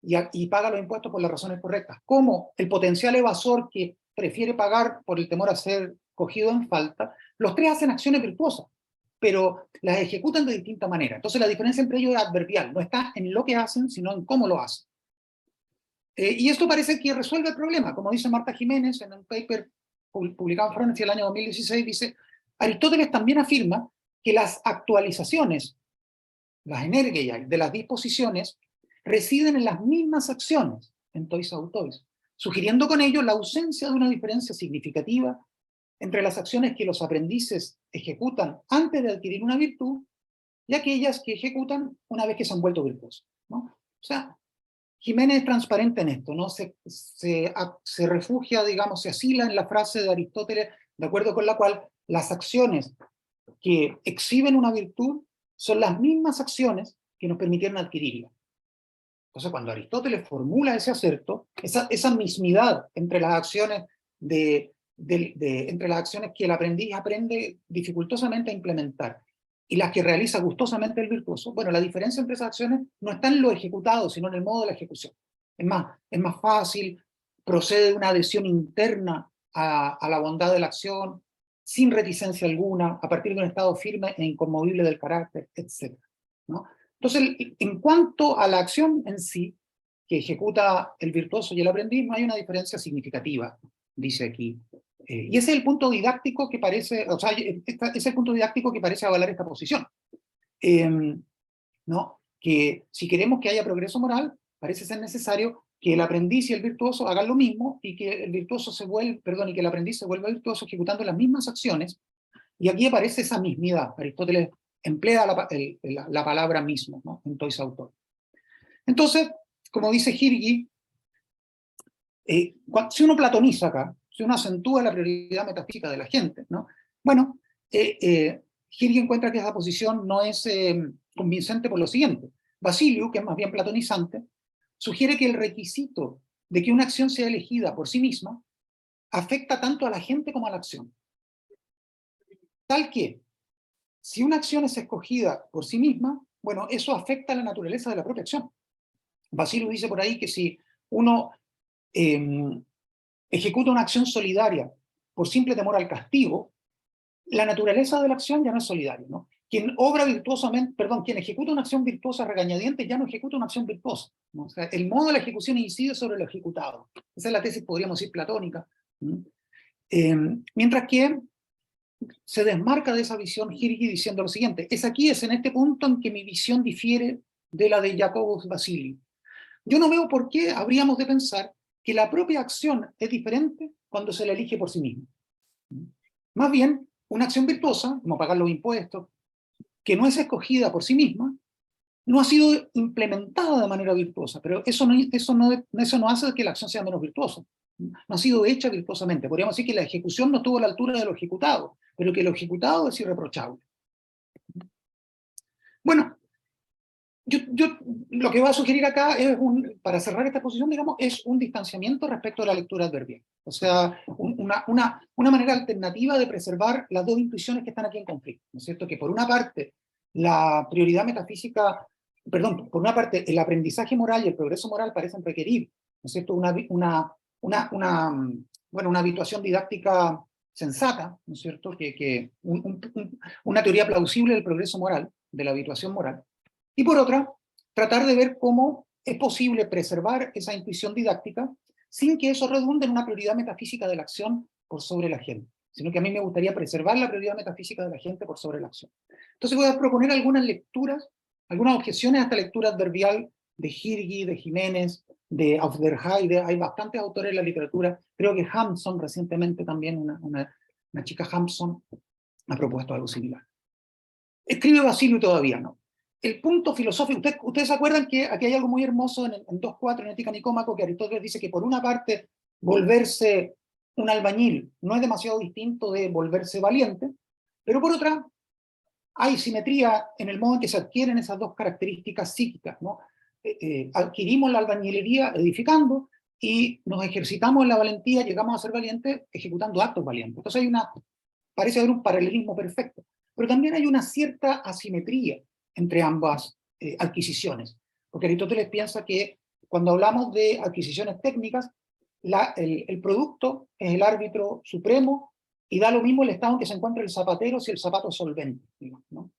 y paga los impuestos por las razones correctas, como el potencial evasor que prefiere pagar por el temor a ser cogido en falta, los tres hacen acciones virtuosas, pero las ejecutan de distinta manera. Entonces la diferencia entre ellos es adverbial, no está en lo que hacen, sino en cómo lo hacen. Y esto parece que resuelve el problema. Como dice Marta Jiménez en un paper publicado en Forense el año 2016, dice, Aristóteles también afirma que las actualizaciones, las energías de las disposiciones, residen en las mismas acciones, en tois autois, sugiriendo con ello la ausencia de una diferencia significativa entre las acciones que los aprendices ejecutan antes de adquirir una virtud y aquellas que ejecutan una vez que se han vuelto virtuosos, ¿no? O sea, Jiménez es transparente en esto, ¿no? Se refugia, digamos, se asila en la frase de Aristóteles, de acuerdo con la cual las acciones que exhiben una virtud son las mismas acciones que nos permitieron adquirirla. Entonces, cuando Aristóteles formula ese acerto, esa mismidad entre las acciones entre las acciones que el aprendiz aprende dificultosamente a implementar y las que realiza gustosamente el virtuoso, bueno, la diferencia entre esas acciones no está en lo ejecutado, sino en el modo de la ejecución. Es más fácil, procede de una adhesión interna a la bondad de la acción, sin reticencia alguna, a partir de un estado firme e inconmovible del carácter, etc., ¿no? Entonces, en cuanto a la acción en sí, que ejecuta el virtuoso y el aprendiz, no hay una diferencia significativa, dice aquí. Y ese es el punto didáctico que parece, o sea, es el punto didáctico que parece avalar esta posición. ¿No? Que si queremos que haya progreso moral, parece ser necesario que el aprendiz y el virtuoso hagan lo mismo y que el virtuoso y que el aprendiz se vuelva virtuoso ejecutando las mismas acciones. Y aquí aparece esa mismidad. Aristóteles emplea la palabra mismo, ¿no? En tois autor. Entonces, como dice Jirgi, si uno platoniza acá, si uno acentúa la prioridad metafísica de la gente, ¿no? Bueno, Jirgi encuentra que esa posición no es convincente por lo siguiente. Basiliu, que es más bien platonizante, sugiere que el requisito de que una acción sea elegida por sí misma afecta tanto a la gente como a la acción. Tal que, si una acción es escogida por sí misma, bueno, eso afecta a la naturaleza de la propia acción. Basiliu dice por ahí que si uno ejecuta una acción solidaria por simple temor al castigo, la naturaleza de la acción ya no es solidaria, ¿no? Quien obra virtuosamente, perdón, quien ejecuta una acción virtuosa a regañadientes ya no ejecuta una acción virtuosa, ¿no? O sea, el modo de la ejecución incide sobre lo ejecutado. Esa es la tesis, podríamos decir, platónica. Mientras que se desmarca de esa visión Hirgi diciendo lo siguiente: es en este punto en que mi visión difiere de la de Jacobus Basili. Yo no veo por qué habríamos de pensar que la propia acción es diferente cuando se la elige por sí misma. Más bien, una acción virtuosa, como pagar los impuestos, que no es escogida por sí misma, no ha sido implementada de manera virtuosa, pero eso no hace que la acción sea menos virtuosa. No ha sido hecha virtuosamente. Podríamos decir que la ejecución no estuvo a la altura de lo ejecutado, pero que lo ejecutado es irreprochable. Bueno, yo lo que voy a sugerir acá es, para cerrar esta posición, digamos, es un distanciamiento respecto a la lectura adverbial. O sea, una manera alternativa de preservar las dos intuiciones que están aquí en conflicto, ¿no es cierto? Que por una parte, la prioridad metafísica, perdón, por una parte, el aprendizaje moral y el progreso moral parecen requerir, ¿no es cierto?, una habituación didáctica sensata, ¿no es cierto?, una teoría plausible del progreso moral, de la habituación moral. Y por otra, tratar de ver cómo es posible preservar esa intuición didáctica sin que eso redunde en una prioridad metafísica de la acción por sobre la gente, sino que a mí me gustaría preservar la prioridad metafísica de la gente por sobre la acción. Entonces voy a proponer algunas lecturas, algunas objeciones a esta lectura adverbial de Hirgi, de Jiménez, de Auf der Heide. Hay bastantes autores en la literatura. Creo que Hampson recientemente también, una chica Hampson, ha propuesto algo similar. Escribe Basilio todavía, ¿no? El punto filosófico, ustedes se acuerdan que aquí hay algo muy hermoso en 2.4, en Ética Nicómaco, que Aristóteles dice que por una parte volverse un albañil no es demasiado distinto de volverse valiente, pero por otra hay simetría en el modo en que se adquieren esas dos características psíquicas, ¿no? Adquirimos la albañilería edificando y nos ejercitamos en la valentía, llegamos a ser valientes ejecutando actos valientes. Entonces parece haber un paralelismo perfecto, pero también hay una cierta asimetría entre ambas adquisiciones, porque Aristóteles piensa que cuando hablamos de adquisiciones técnicas, el producto es el árbitro supremo y da lo mismo el estado en que se encuentra el zapatero si el zapato es solvente, digamos, ¿no?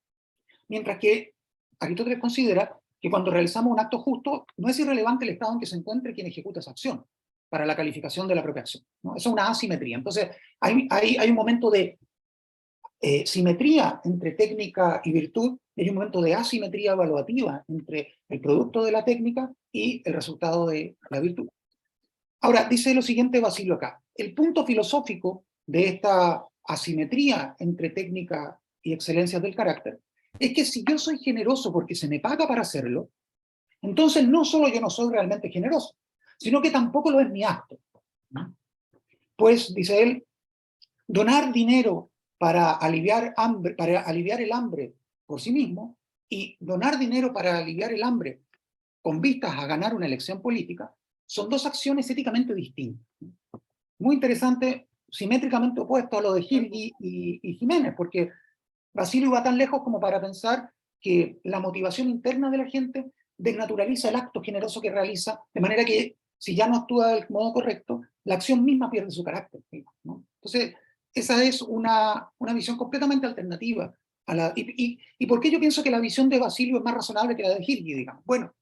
Mientras que Aristóteles considera que cuando realizamos un acto justo no es irrelevante el estado en que se encuentre quien ejecuta esa acción para la calificación de la propia acción, ¿no? Eso es una asimetría. Entonces hay un momento de simetría entre técnica y virtud, y hay un momento de asimetría evaluativa entre el producto de la técnica y el resultado de la virtud. Ahora, dice lo siguiente Basilio acá: el punto filosófico de esta asimetría entre técnica y excelencia del carácter es que si yo soy generoso porque se me paga para hacerlo, entonces no solo yo no soy realmente generoso, sino que tampoco lo es mi acto. Pues, dice él, donar dinero para aliviar el hambre por sí mismo y donar dinero para aliviar el hambre con vistas a ganar una elección política son dos acciones éticamente distintas. Muy interesante, simétricamente opuesto a lo de Hirgi y Jiménez, porque Basilio va tan lejos como para pensar que la motivación interna de la gente desnaturaliza el acto generoso que realiza, de manera que si ya no actúa del modo correcto, la acción misma pierde su carácter, ¿no? Entonces, esa es una visión completamente alternativa. ¿Y por qué yo pienso que la visión de Basilio es más razonable que la de Hirgi, digamos? Bueno,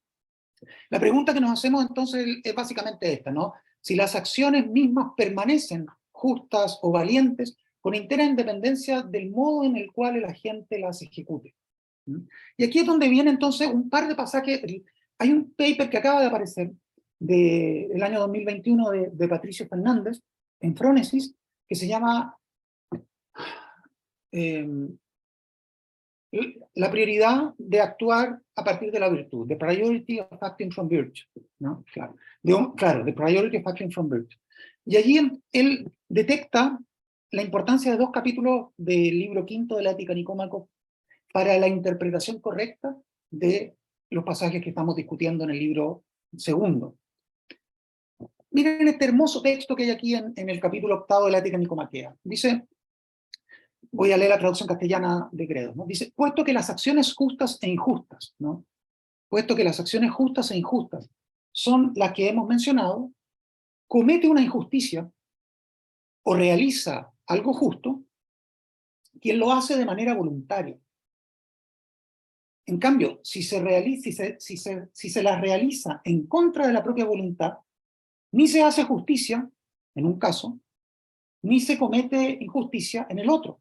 la pregunta que nos hacemos entonces es básicamente esta, ¿no? Si las acciones mismas permanecen justas o valientes con entera independencia del modo en el cual la gente las ejecute. Y aquí es donde viene entonces un par de pasajes. Hay un paper que acaba de aparecer del año 2021 de Patricio Fernández en Phronesis, que se llama la prioridad de actuar a partir de la virtud, the priority of acting from virtue, ¿no? Claro, the priority of acting from virtue. Y allí él detecta la importancia de dos capítulos del libro quinto de la Ética Nicómaco para la interpretación correcta de los pasajes que estamos discutiendo en el libro segundo. Miren este hermoso texto que hay aquí en el capítulo octavo de la Ética Nicomaquea. Dice, voy a leer la traducción castellana de Credo, ¿no? Dice, puesto que las acciones justas e injustas, ¿no? Puesto que las acciones justas e injustas son las que hemos mencionado, comete una injusticia o realiza algo justo, quien lo hace de manera voluntaria. En cambio, si se las realiza en contra de la propia voluntad, ni se hace justicia, en un caso, ni se comete injusticia en el otro,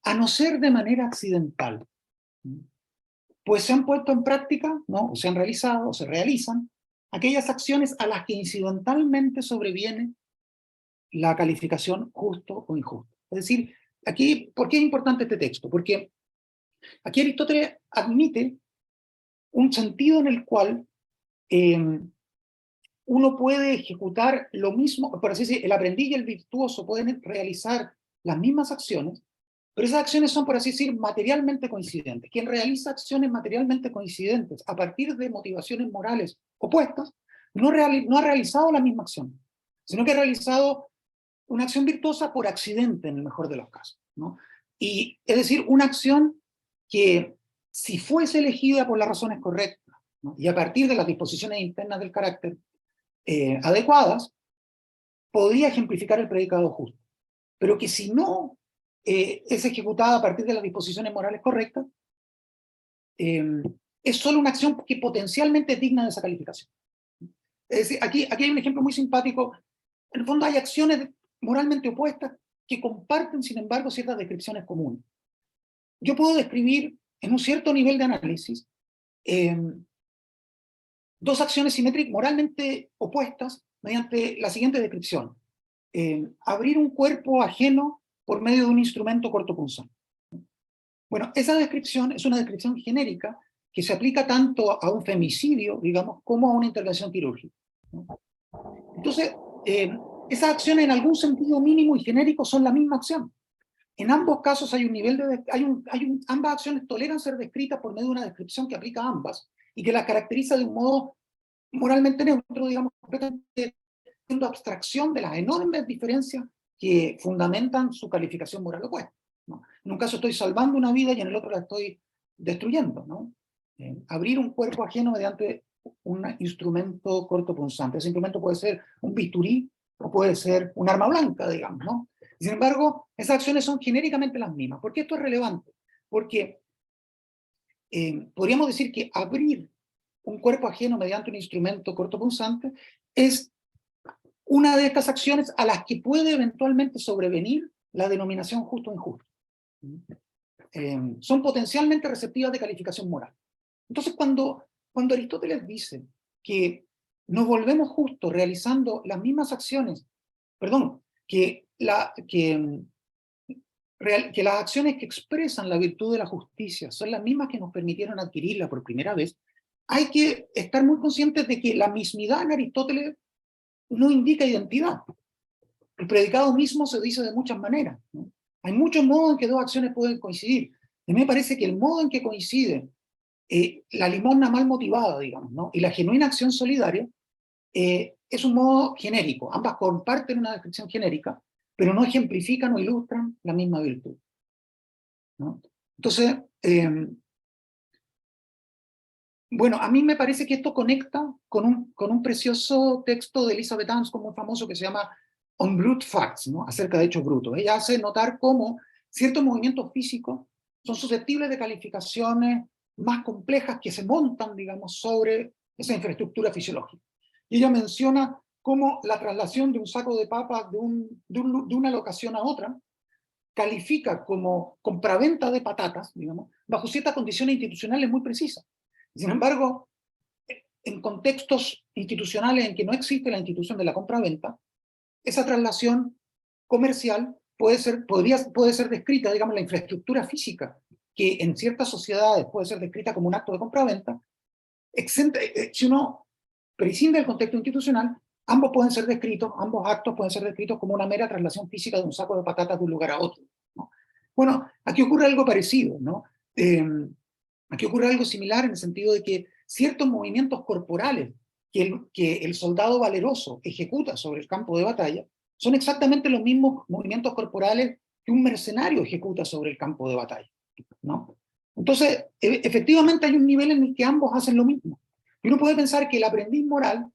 a no ser de manera accidental. Pues se han puesto en práctica, ¿no? O se han realizado, o se realizan, aquellas acciones a las que incidentalmente sobreviene la calificación justo o injusto. Es decir, aquí, ¿por qué es importante este texto? Porque aquí Aristóteles admite un sentido en el cual uno puede ejecutar lo mismo, por así decir, el aprendiz y el virtuoso pueden realizar las mismas acciones, pero esas acciones son, por así decir, materialmente coincidentes. Quien realiza acciones materialmente coincidentes a partir de motivaciones morales opuestas, no ha realizado la misma acción, sino que ha realizado una acción virtuosa por accidente, en el mejor de los casos, ¿no? Y es decir, una acción que, si fuese elegida por las razones correctas, ¿no? Y a partir de las disposiciones internas del carácter adecuadas, podría ejemplificar el predicado justo. Pero que si no es ejecutada a partir de las disposiciones morales correctas, es solo una acción que potencialmente es digna de esa calificación. Es decir, aquí hay un ejemplo muy simpático. En el fondo hay acciones moralmente opuestas que comparten, sin embargo, ciertas descripciones comunes. Yo puedo describir, en un cierto nivel de análisis, dos acciones simétricas moralmente opuestas mediante la siguiente descripción. Abrir un cuerpo ajeno por medio de un instrumento cortopunzante. Bueno, esa descripción es una descripción genérica que se aplica tanto a un femicidio, digamos, como a una intervención quirúrgica, ¿no? Entonces, esas acciones en algún sentido mínimo y genérico son la misma acción. En ambos casos hay un nivel de... ambas acciones toleran ser descritas por medio de una descripción que aplica a ambas y que las caracteriza de un modo moralmente neutro, digamos, completamente haciendo abstracción de las enormes diferencias que fundamentan su calificación moral opuesta, ¿no? En un caso estoy salvando una vida y en el otro la estoy destruyendo, ¿no? Abrir un cuerpo ajeno mediante un instrumento cortopunzante. Ese instrumento puede ser un bisturí o puede ser un arma blanca, digamos, ¿no? Sin embargo, esas acciones son genéricamente las mismas. ¿Por qué esto es relevante? Porque podríamos decir que abrir un cuerpo ajeno mediante un instrumento cortopunzante es una de estas acciones a las que puede eventualmente sobrevenir la denominación justo o injusto. Son potencialmente receptivas de calificación moral. Entonces, cuando Aristóteles dice que nos volvemos justos realizando las mismas acciones, perdón, que las acciones que expresan la virtud de la justicia son las mismas que nos permitieron adquirirla por primera vez, hay que estar muy conscientes de que la mismidad en Aristóteles no indica identidad. El predicado mismo se dice de muchas maneras, ¿no? Hay muchos modos en que dos acciones pueden coincidir. A mí me parece que el modo en que coinciden la limosna mal motivada, digamos, ¿no? Y la genuina acción solidaria es un modo genérico. Ambas comparten una descripción genérica, pero no ejemplifican o ilustran la misma virtud, ¿no? Entonces, bueno, a mí me parece que esto conecta con un precioso texto de Elizabeth Anscombe, muy famoso, que se llama On Brute Facts, ¿no? Acerca de hechos brutos. Ella hace notar cómo ciertos movimientos físicos son susceptibles de calificaciones más complejas que se montan, digamos, sobre esa infraestructura fisiológica. Y ella menciona cómo la traslación de un saco de papas de una locación a otra califica como compraventa de patatas, digamos, bajo ciertas condiciones institucionales muy precisas. Sin embargo, en contextos institucionales en que no existe la institución de la compraventa, esa traslación comercial puede ser descrita, digamos, la infraestructura física, que en ciertas sociedades puede ser descrita como un acto de compraventa, si uno prescinde del contexto institucional, ambos actos pueden ser descritos como una mera traslación física de un saco de patatas de un lugar a otro, ¿no? Bueno, aquí ocurre algo parecido, ¿no? Aquí ocurre algo similar en el sentido de que ciertos movimientos corporales que el soldado valeroso ejecuta sobre el campo de batalla son exactamente los mismos movimientos corporales que un mercenario ejecuta sobre el campo de batalla, ¿no? Entonces, efectivamente hay un nivel en el que ambos hacen lo mismo. Y uno puede pensar que el aprendiz moral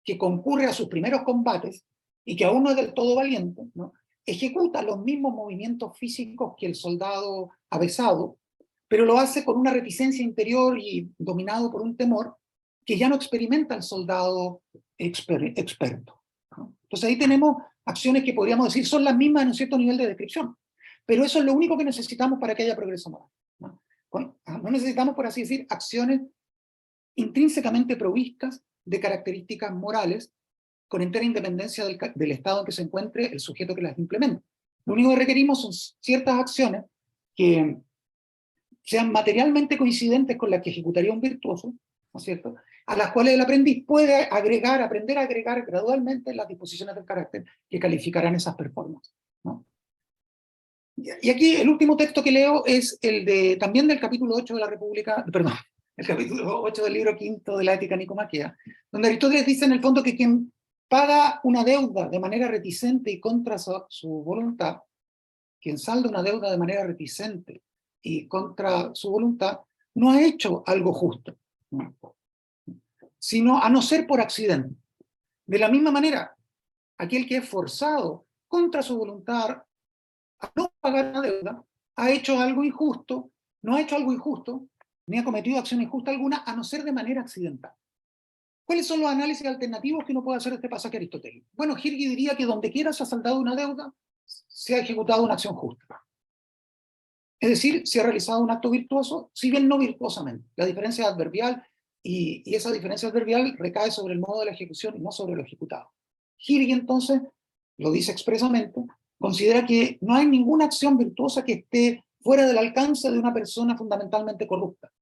que concurre a sus primeros combates y que aún no es del todo valiente, ¿no? ejecuta los mismos movimientos físicos que el soldado avesado, pero lo hace con una reticencia interior y dominado por un temor que ya no experimenta el soldado experto, ¿no? Entonces ahí tenemos acciones que podríamos decir son las mismas en un cierto nivel de descripción, pero eso es lo único que necesitamos para que haya progreso moral, ¿no? No necesitamos, por así decir, acciones intrínsecamente provistas de características morales con entera independencia del estado en que se encuentre el sujeto que las implementa. Lo único que requerimos son ciertas acciones que sean materialmente coincidentes con las que ejecutaría un virtuoso, ¿no es cierto?, a las cuales el aprendiz puede aprender a agregar gradualmente las disposiciones del carácter que calificarán esas performances, ¿no? Y aquí el último texto que leo es el también del capítulo 8 de la República, perdón, el capítulo 8 del libro quinto de la Ética Nicomaquea, donde Aristóteles dice en el fondo que quien paga una deuda de manera reticente y contra su voluntad, quien salda una deuda de manera reticente y contra su voluntad, no ha hecho algo justo, ¿no?, sino a no ser por accidente. De la misma manera, aquel que es forzado contra su voluntad a no pagar la deuda, ha hecho algo injusto, no ha hecho algo injusto, ni ha cometido acción injusta alguna, a no ser de manera accidental. ¿Cuáles son los análisis alternativos que uno puede hacer de este pasaje aristotélico? Bueno, Hirgi diría que donde quiera se ha saldado una deuda, se ha ejecutado una acción justa. Es decir, se ha realizado un acto virtuoso, si bien no virtuosamente. La diferencia es adverbial, y esa diferencia adverbial recae sobre el modo de la ejecución y no sobre lo ejecutado. Hirgi, entonces, lo dice expresamente, considera que no hay ninguna acción virtuosa que esté fuera del alcance de una persona fundamentalmente corrupta,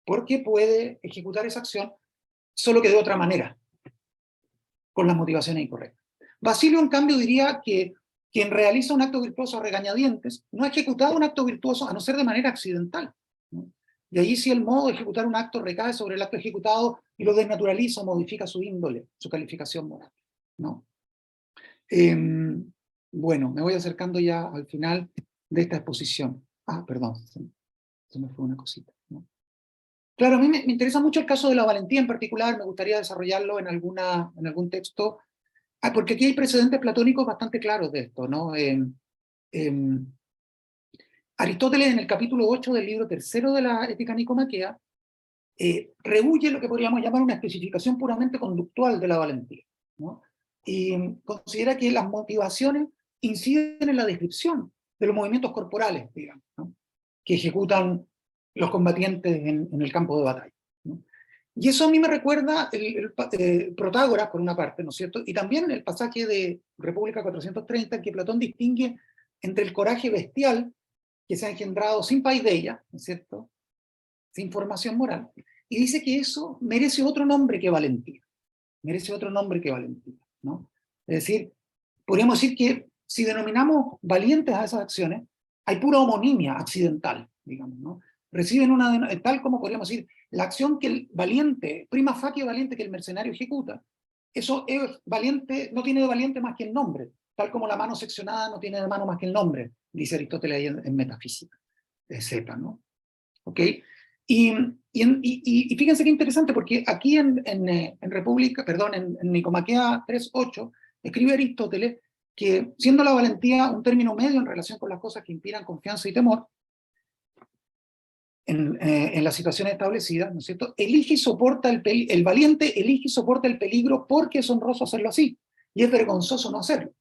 porque puede ejecutar esa acción solo que de otra manera, con las motivaciones incorrectas. Basilio, en cambio, diría que quien realiza un acto virtuoso a regañadientes no ha ejecutado un acto virtuoso a no ser de manera accidental, ¿no? Y ahí sí el modo de ejecutar un acto recae sobre el acto ejecutado y lo desnaturaliza o modifica su índole, su calificación moral, ¿no? Bueno, me voy acercando ya al final de esta exposición. Perdón, se me fue una cosita, ¿no? Claro, a mí me interesa mucho el caso de la valentía en particular, me gustaría desarrollarlo en algún texto, porque aquí hay precedentes platónicos bastante claros de esto, ¿no? Aristóteles, en el capítulo 8 del libro tercero de la Ética Nicomaquea, rehúye lo que podríamos llamar una especificación puramente conductual de la valentía, ¿no? Y considera que las motivaciones inciden en la descripción de los movimientos corporales, digamos, ¿no?, que ejecutan los combatientes en el campo de batalla, ¿no? Y eso a mí me recuerda Protágoras, por una parte, ¿no es cierto? Y también el pasaje de República 430, en que Platón distingue entre el coraje bestial que se ha engendrado sin paideia, ¿no es cierto?, sin formación moral, y dice que eso merece otro nombre que valentía, ¿no? Es decir, podríamos decir que si denominamos valientes a esas acciones, hay pura homonimia accidental, digamos, ¿no? Reciben tal como podríamos decir, la acción que el valiente, prima facie valiente que el mercenario ejecuta, eso es valiente, no tiene de valiente más que el nombre, tal como la mano seccionada no tiene de mano más que el nombre, dice Aristóteles ahí en Metafísica, Z, ¿no? ¿Ok? Y fíjense qué interesante, porque aquí en Nicomaquea 3.8, escribe Aristóteles que, siendo la valentía un término medio en relación con las cosas que inspiran confianza y temor, en las situaciones establecidas, ¿no es cierto?, el valiente elige y soporta el peligro porque es honroso hacerlo así, y es vergonzoso no hacerlo.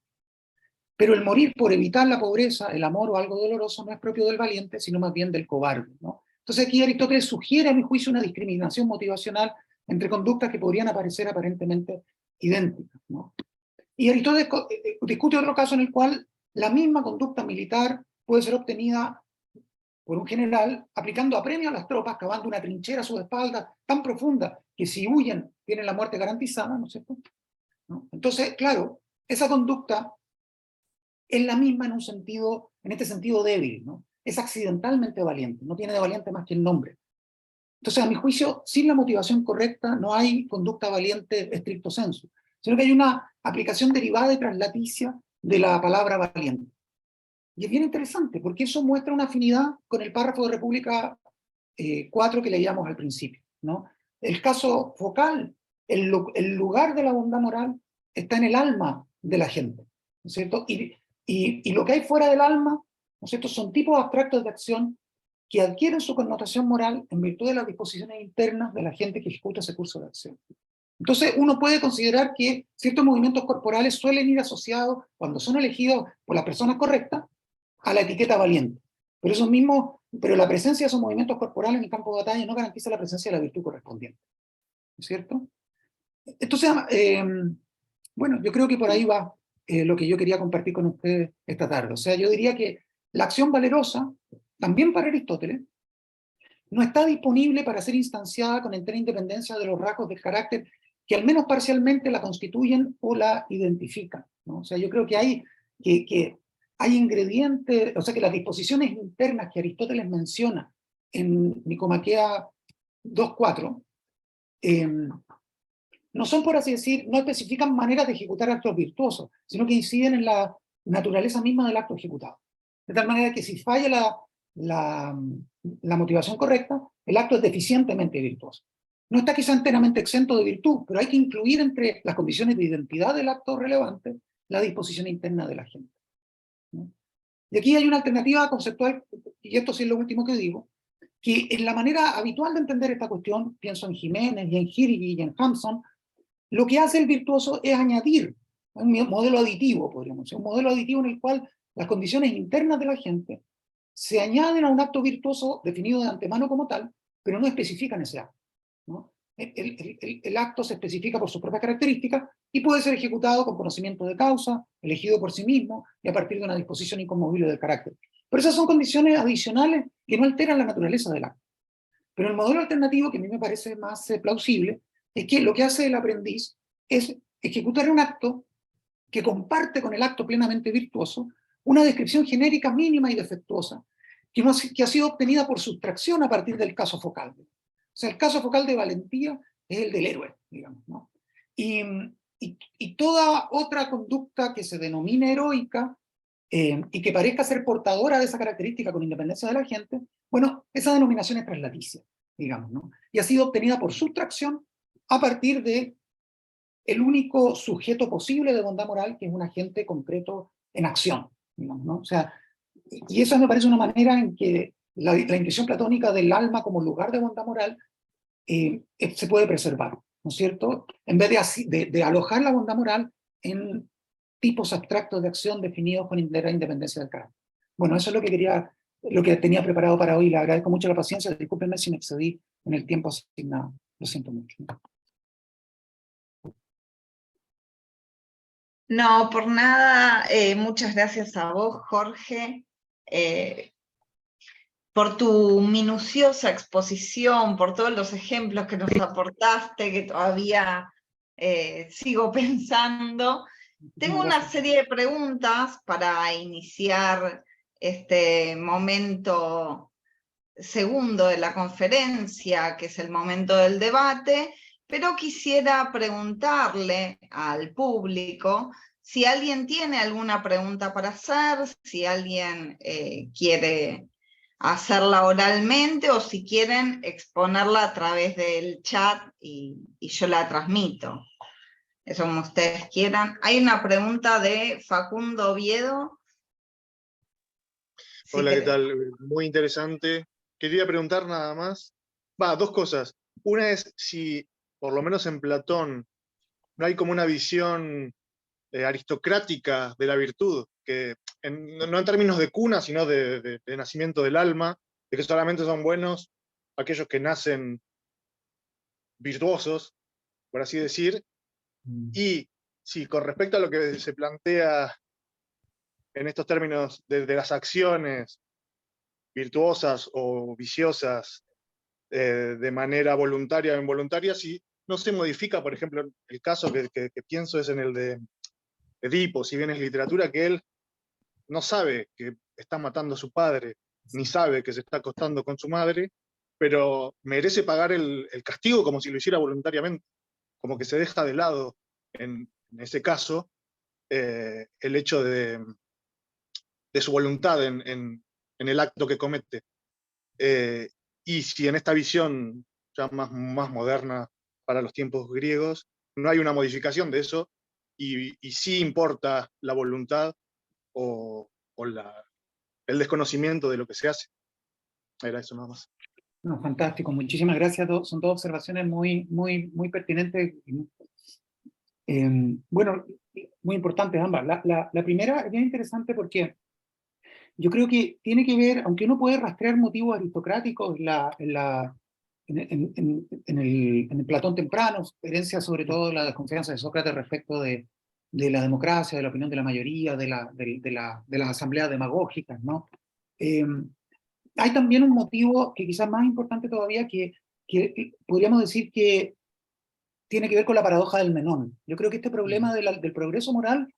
Pero el morir por evitar la pobreza, el amor o algo doloroso no es propio del valiente, sino más bien del cobarde, ¿no? Entonces aquí Aristóteles sugiere, a mi juicio, una discriminación motivacional entre conductas que podrían aparecer aparentemente idénticas, ¿no? Y Aristóteles discute otro caso en el cual la misma conducta militar puede ser obtenida por un general aplicando apremio a las tropas, cavando una trinchera a sus espaldas tan profunda que si huyen tienen la muerte garantizada, ¿no es cierto?, ¿no? Entonces, claro, esa conducta es la misma en este sentido débil, ¿no? Es accidentalmente valiente, no tiene de valiente más que el nombre. Entonces, a mi juicio, sin la motivación correcta no hay conducta valiente estricto sensu, sino que hay una aplicación derivada y traslaticia de la palabra valiente. Y es bien interesante, porque eso muestra una afinidad con el párrafo de República 4 que leíamos al principio, ¿no? El caso focal, el lugar de la bondad moral está en el alma de la gente, ¿no es cierto? Y Y lo que hay fuera del alma, ¿no es cierto?, son tipos abstractos de acción que adquieren su connotación moral en virtud de las disposiciones internas de la gente que ejecuta ese curso de acción. Entonces uno puede considerar que ciertos movimientos corporales suelen ir asociados, cuando son elegidos por las personas correctas, a la etiqueta valiente. Pero la presencia de esos movimientos corporales en el campo de batalla no garantiza la presencia de la virtud correspondiente. ¿No es cierto? Entonces, bueno, yo creo que por ahí va lo que yo quería compartir con ustedes esta tarde. O sea, yo diría que la acción valerosa, también para Aristóteles, no está disponible para ser instanciada con entera independencia de los rasgos del carácter que al menos parcialmente la constituyen o la identifican, ¿no? O sea, yo creo que hay ingredientes, o sea, que las disposiciones internas que Aristóteles menciona en Nicomaquea 2.4, no son, por así decir, no especifican maneras de ejecutar actos virtuosos, sino que inciden en la naturaleza misma del acto ejecutado. De tal manera que si falla la motivación correcta, el acto es deficientemente virtuoso. No está quizá enteramente exento de virtud, pero hay que incluir entre las condiciones de identidad del acto relevante la disposición interna de la gente, ¿no? Y aquí hay una alternativa conceptual, y esto sí es lo último que digo, que en la manera habitual de entender esta cuestión, pienso en Jiménez y en Girgi y en Hampson, lo que hace el virtuoso es añadir un modelo aditivo, podríamos decir, un modelo aditivo en el cual las condiciones internas de la gente se añaden a un acto virtuoso definido de antemano como tal, pero no especifican ese acto, ¿no? El acto se especifica por sus propias características y puede ser ejecutado con conocimiento de causa, elegido por sí mismo y a partir de una disposición inconmovible del carácter. Pero esas son condiciones adicionales que no alteran la naturaleza del acto. Pero el modelo alternativo, que a mí me parece más plausible, es que lo que hace el aprendiz es ejecutar un acto que comparte con el acto plenamente virtuoso una descripción genérica mínima y defectuosa que ha sido obtenida por sustracción a partir del caso focal. O sea, el caso focal de valentía es el del héroe, digamos, ¿no? Y toda otra conducta que se denomine heroica y que parezca ser portadora de esa característica con independencia de la gente, bueno, esa denominación es traslaticia, digamos, ¿no? Y ha sido obtenida por sustracción a partir de el único sujeto posible de bondad moral, que es un agente concreto en acción, digamos, ¿no? O sea, y eso me parece una manera en que la intuición platónica del alma como lugar de bondad moral se puede preservar, ¿no es cierto? En vez de alojar la bondad moral en tipos abstractos de acción definidos con independencia del carácter. Bueno, eso es lo que tenía preparado para hoy. Le agradezco mucho la paciencia. Discúlpenme si me excedí en el tiempo asignado. Lo siento mucho. No, por nada. Muchas gracias a vos, Jorge, por tu minuciosa exposición, por todos los ejemplos que nos aportaste, que todavía sigo pensando. Tengo una serie de preguntas para iniciar este momento segundo de la conferencia, que es el momento del debate, pero quisiera preguntarle al público si alguien tiene alguna pregunta para hacer, si alguien quiere hacerla oralmente o si quieren exponerla a través del chat y yo la transmito. Eso como ustedes quieran. Hay una pregunta de Facundo Oviedo. Hola, ¿qué tal? Muy interesante. Quería preguntar nada más, dos cosas. Una es si, por lo menos en Platón, no hay como una visión aristocrática de la virtud, que no en términos de cuna, sino de nacimiento del alma, de que solamente son buenos aquellos que nacen virtuosos, por así decir. Y si con respecto a lo que se plantea en estos términos de las acciones virtuosas o viciosas de manera voluntaria o involuntaria, si no se modifica, por ejemplo, el caso que pienso es en el de Edipo, si bien es literatura, que él no sabe que está matando a su padre, ni sabe que se está acostando con su madre, pero merece pagar el castigo como si lo hiciera voluntariamente, como que se deja de lado en ese caso el hecho de su voluntad en el acto que comete. Y si en esta visión ya más moderna para los tiempos griegos, no hay una modificación de eso, y sí importa la voluntad, o el desconocimiento de lo que se hace. Era eso nada más. No, fantástico, muchísimas gracias. Son dos observaciones muy pertinentes. Bueno, muy importantes ambas. La primera es bien interesante porque yo creo que tiene que ver, aunque uno puede rastrear motivos aristocráticos en el Platón temprano, herencia sobre todo la desconfianza de Sócrates respecto de la democracia, de la opinión de la mayoría, de las asambleas demagógicas, ¿no? Hay también un motivo que quizás más importante todavía, que podríamos decir que tiene que ver con la paradoja del Menón. Yo creo que este problema del progreso moral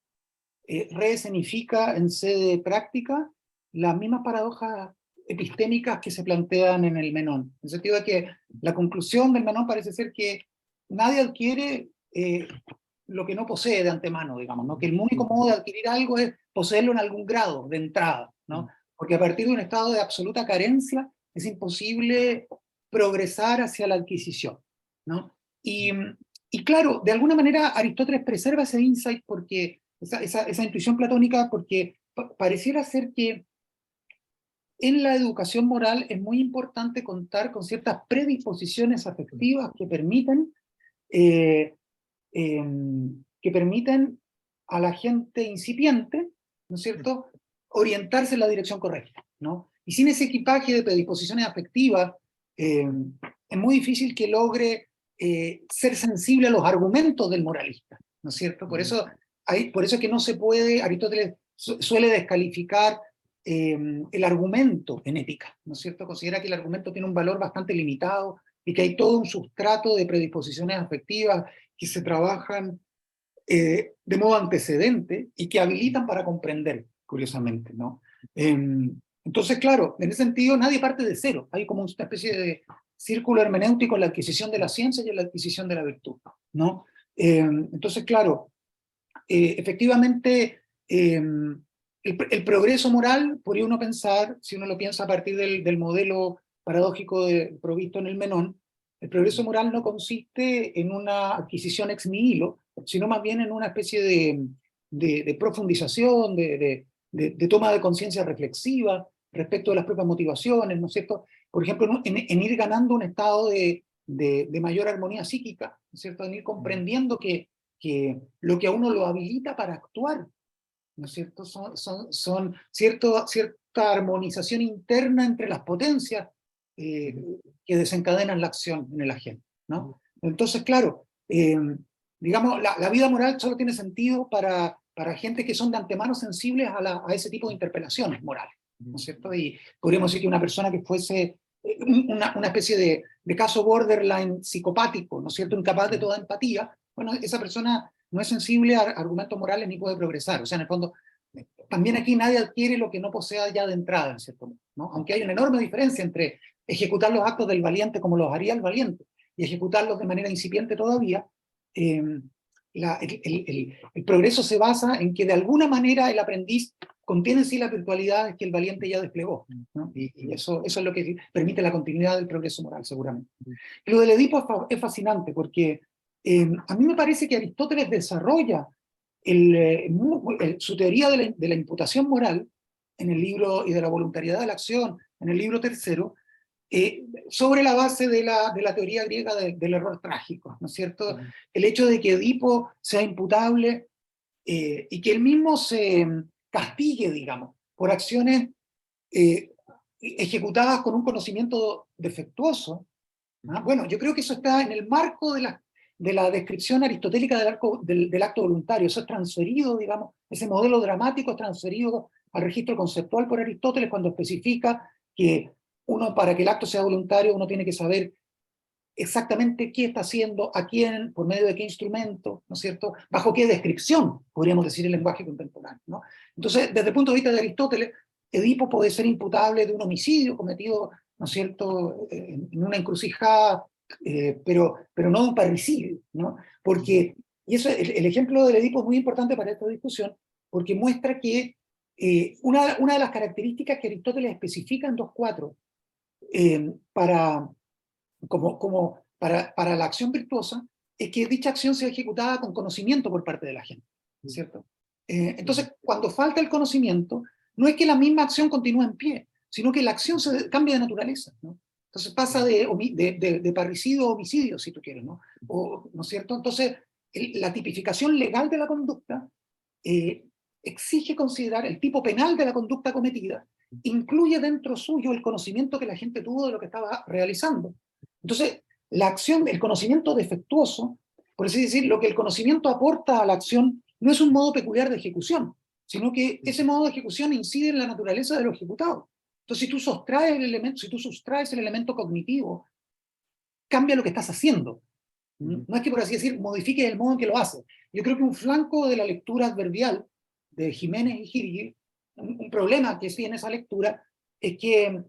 reescenifica en sede práctica las mismas paradojas epistémicas que se plantean en el Menón. En el sentido de que la conclusión del Menón parece ser que nadie adquiere lo que no posee de antemano, digamos, ¿no? Que el único modo de adquirir algo es poseerlo en algún grado de entrada, ¿no? Porque a partir de un estado de absoluta carencia es imposible progresar hacia la adquisición, ¿no? Y claro, de alguna manera Aristóteles preserva ese insight, porque esa intuición platónica, porque pareciera ser que en la educación moral es muy importante contar con ciertas predisposiciones afectivas que permiten a la gente incipiente, ¿no es cierto?, orientarse en la dirección correcta, ¿no? Y sin ese equipaje de predisposiciones afectivas, es muy difícil que logre ser sensible a los argumentos del moralista, ¿no es cierto? Por eso es que no se puede, Aristóteles suele descalificar el argumento en ética, ¿no es cierto? Considera que el argumento tiene un valor bastante limitado y que hay todo un sustrato de predisposiciones afectivas que se trabajan de modo antecedente y que habilitan para comprender, curiosamente, ¿no? Entonces, claro, en ese sentido nadie parte de cero. Hay como una especie de círculo hermenéutico en la adquisición de la ciencia y en la adquisición de la virtud, ¿no? Entonces, claro, efectivamente, el progreso moral, podría uno pensar, si uno lo piensa a partir del modelo paradójico provisto en el Menón, el progreso moral no consiste en una adquisición ex nihilo, sino más bien en una especie de profundización, de toma de conciencia reflexiva respecto de las propias motivaciones, ¿no es cierto? Por ejemplo, en ir ganando un estado de mayor armonía psíquica, ¿no es cierto? En ir comprendiendo que lo que a uno lo habilita para actuar, ¿no es cierto?, son cierta armonización interna entre las potencias que desencadenan la acción en el agente, ¿no? Entonces, claro, digamos, la vida moral solo tiene sentido para gente que son de antemano sensibles a ese tipo de interpelaciones morales, ¿no es cierto? Y podríamos decir que una persona que fuese una especie de caso borderline psicopático, ¿no es cierto?, incapaz de toda empatía, bueno, esa persona no es sensible a argumentos morales ni puede progresar. O sea, en el fondo, también aquí nadie adquiere lo que no posea ya de entrada, en cierto modo, ¿no? Aunque hay una enorme diferencia entre ejecutar los actos del valiente como los haría el valiente y ejecutarlos de manera incipiente todavía, el progreso se basa en que de alguna manera el aprendiz contiene en sí las virtualidades que el valiente ya desplegó, ¿no? Y eso es lo que permite la continuidad del progreso moral, seguramente. Y lo del Edipo es fascinante porque a mí me parece que Aristóteles desarrolla su teoría de la imputación moral en el libro, y de la voluntariedad de la acción, en el libro tercero, sobre la base de la teoría griega del error trágico, ¿no es cierto? El hecho de que Edipo sea imputable y que él mismo se castigue, digamos, por acciones ejecutadas con un conocimiento defectuoso. ¿Ah? Bueno, yo creo que eso está en el marco de la descripción aristotélica del acto voluntario. Eso es transferido, digamos, ese modelo dramático es transferido al registro conceptual por Aristóteles cuando especifica que para que el acto sea voluntario, uno tiene que saber exactamente qué está haciendo, a quién, por medio de qué instrumento, ¿no es cierto?, bajo qué descripción, podríamos decir, el lenguaje contemporáneo, ¿no? Entonces, desde el punto de vista de Aristóteles, Edipo puede ser imputable de un homicidio cometido, ¿no es cierto?, en una encrucijada, pero no de un parricidio, ¿no? Porque, y eso, el ejemplo del Edipo es muy importante para esta discusión, porque muestra que una de las características que Aristóteles especifica en 2.4 para la acción virtuosa es que dicha acción sea ejecutada con conocimiento por parte de la gente, ¿cierto? Entonces, cuando falta el conocimiento, no es que la misma acción continúe en pie, sino que la acción cambia de naturaleza, ¿no? Entonces pasa de parricidio a homicidio, si tú quieres, ¿no? ¿No es cierto? Entonces, la tipificación legal de la conducta exige considerar el tipo penal de la conducta cometida, incluye dentro suyo el conocimiento que la gente tuvo de lo que estaba realizando. Entonces, la acción, el conocimiento defectuoso, por así decir, lo que el conocimiento aporta a la acción no es un modo peculiar de ejecución, sino que ese modo de ejecución incide en la naturaleza de lo ejecutado. Entonces, si tú sustraes el elemento cognitivo, cambia lo que estás haciendo. No es que, por así decir, modifique el modo en que lo hace. Yo creo que un flanco de la lectura adverbial de Jiménez y Jirgi, un problema que sí en esa lectura, es que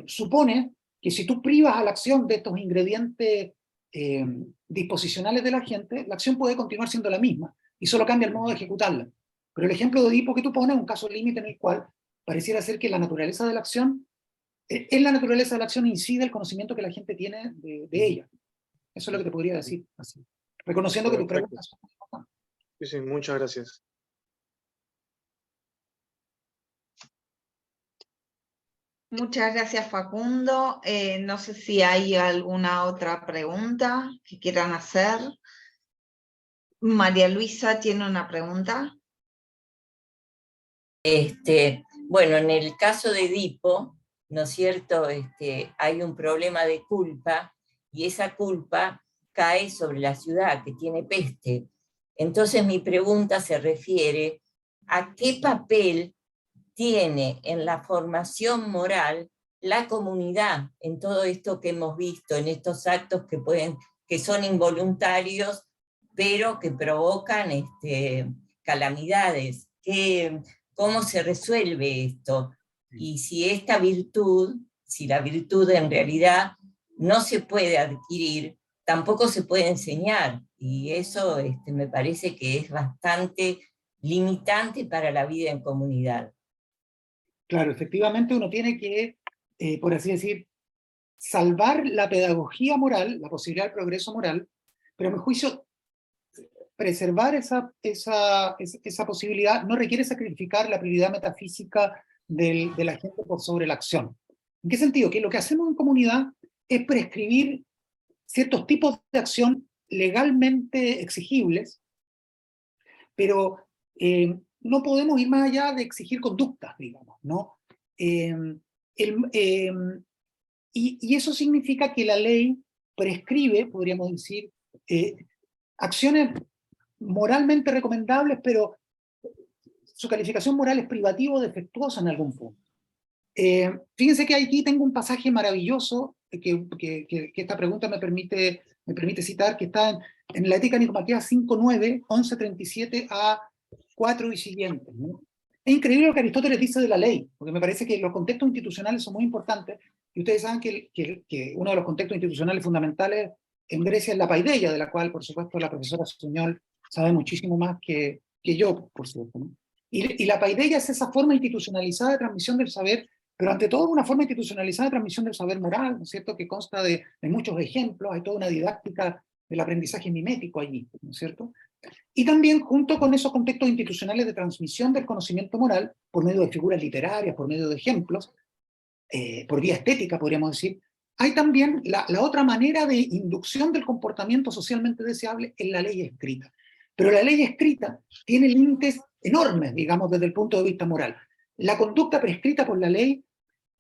supone que si tú privas a la acción de estos ingredientes disposicionales de la gente, la acción puede continuar siendo la misma y solo cambia el modo de ejecutarla. Pero el ejemplo de Edipo que tú pones es un caso límite en el cual pareciera ser que la naturaleza de la acción, en la naturaleza de la acción incide el conocimiento que la gente tiene de ella. Eso es lo que te podría decir, así, reconociendo que tu pregunta es importante. Sí, muchas gracias. Muchas gracias, Facundo. No sé si hay alguna otra pregunta que quieran hacer. María Luisa tiene una pregunta. Bueno, en el caso de Edipo, ¿no es cierto? Hay un problema de culpa y esa culpa cae sobre la ciudad que tiene peste. Entonces mi pregunta se refiere a qué papel tiene en la formación moral la comunidad en todo esto que hemos visto, en estos actos que son involuntarios, pero que provocan calamidades. ¿Cómo se resuelve esto? Y si esta virtud, si la virtud en realidad no se puede adquirir, tampoco se puede enseñar, y eso me parece que es bastante limitante para la vida en comunidad. Claro, efectivamente uno tiene que, por así decir, salvar la pedagogía moral, la posibilidad de progreso moral, pero a mi juicio, preservar esa posibilidad no requiere sacrificar la prioridad metafísica de la gente por sobre la acción. ¿En qué sentido? Que lo que hacemos en comunidad es prescribir ciertos tipos de acción legalmente exigibles, pero no podemos ir más allá de exigir conductas, digamos, ¿no? Y eso significa que la ley prescribe, podríamos decir, acciones moralmente recomendables, pero su calificación moral es privativa o defectuosa en algún punto. Fíjense que aquí tengo un pasaje maravilloso que esta pregunta me permite citar, que está en la Ética Nicomaquea 5.9, 11.37 a 4 y siguientes, ¿no? Es increíble lo que Aristóteles dice de la ley, porque me parece que los contextos institucionales son muy importantes, y ustedes saben que uno de los contextos institucionales fundamentales en Grecia es la paideia, de la cual, por supuesto, la profesora Suñol sabe muchísimo más que yo, por supuesto, ¿no? Y la paideia es esa forma institucionalizada de transmisión del saber, pero ante todo una forma institucionalizada de transmisión del saber moral, ¿no es cierto?, que consta de muchos ejemplos, hay toda una didáctica del aprendizaje mimético allí, ¿no es cierto? Y también junto con esos contextos institucionales de transmisión del conocimiento moral, por medio de figuras literarias, por medio de ejemplos, por vía estética podríamos decir, hay también la otra manera de inducción del comportamiento socialmente deseable en la ley escrita. Pero la ley escrita tiene límites enormes, digamos, desde el punto de vista moral. La conducta prescrita por la ley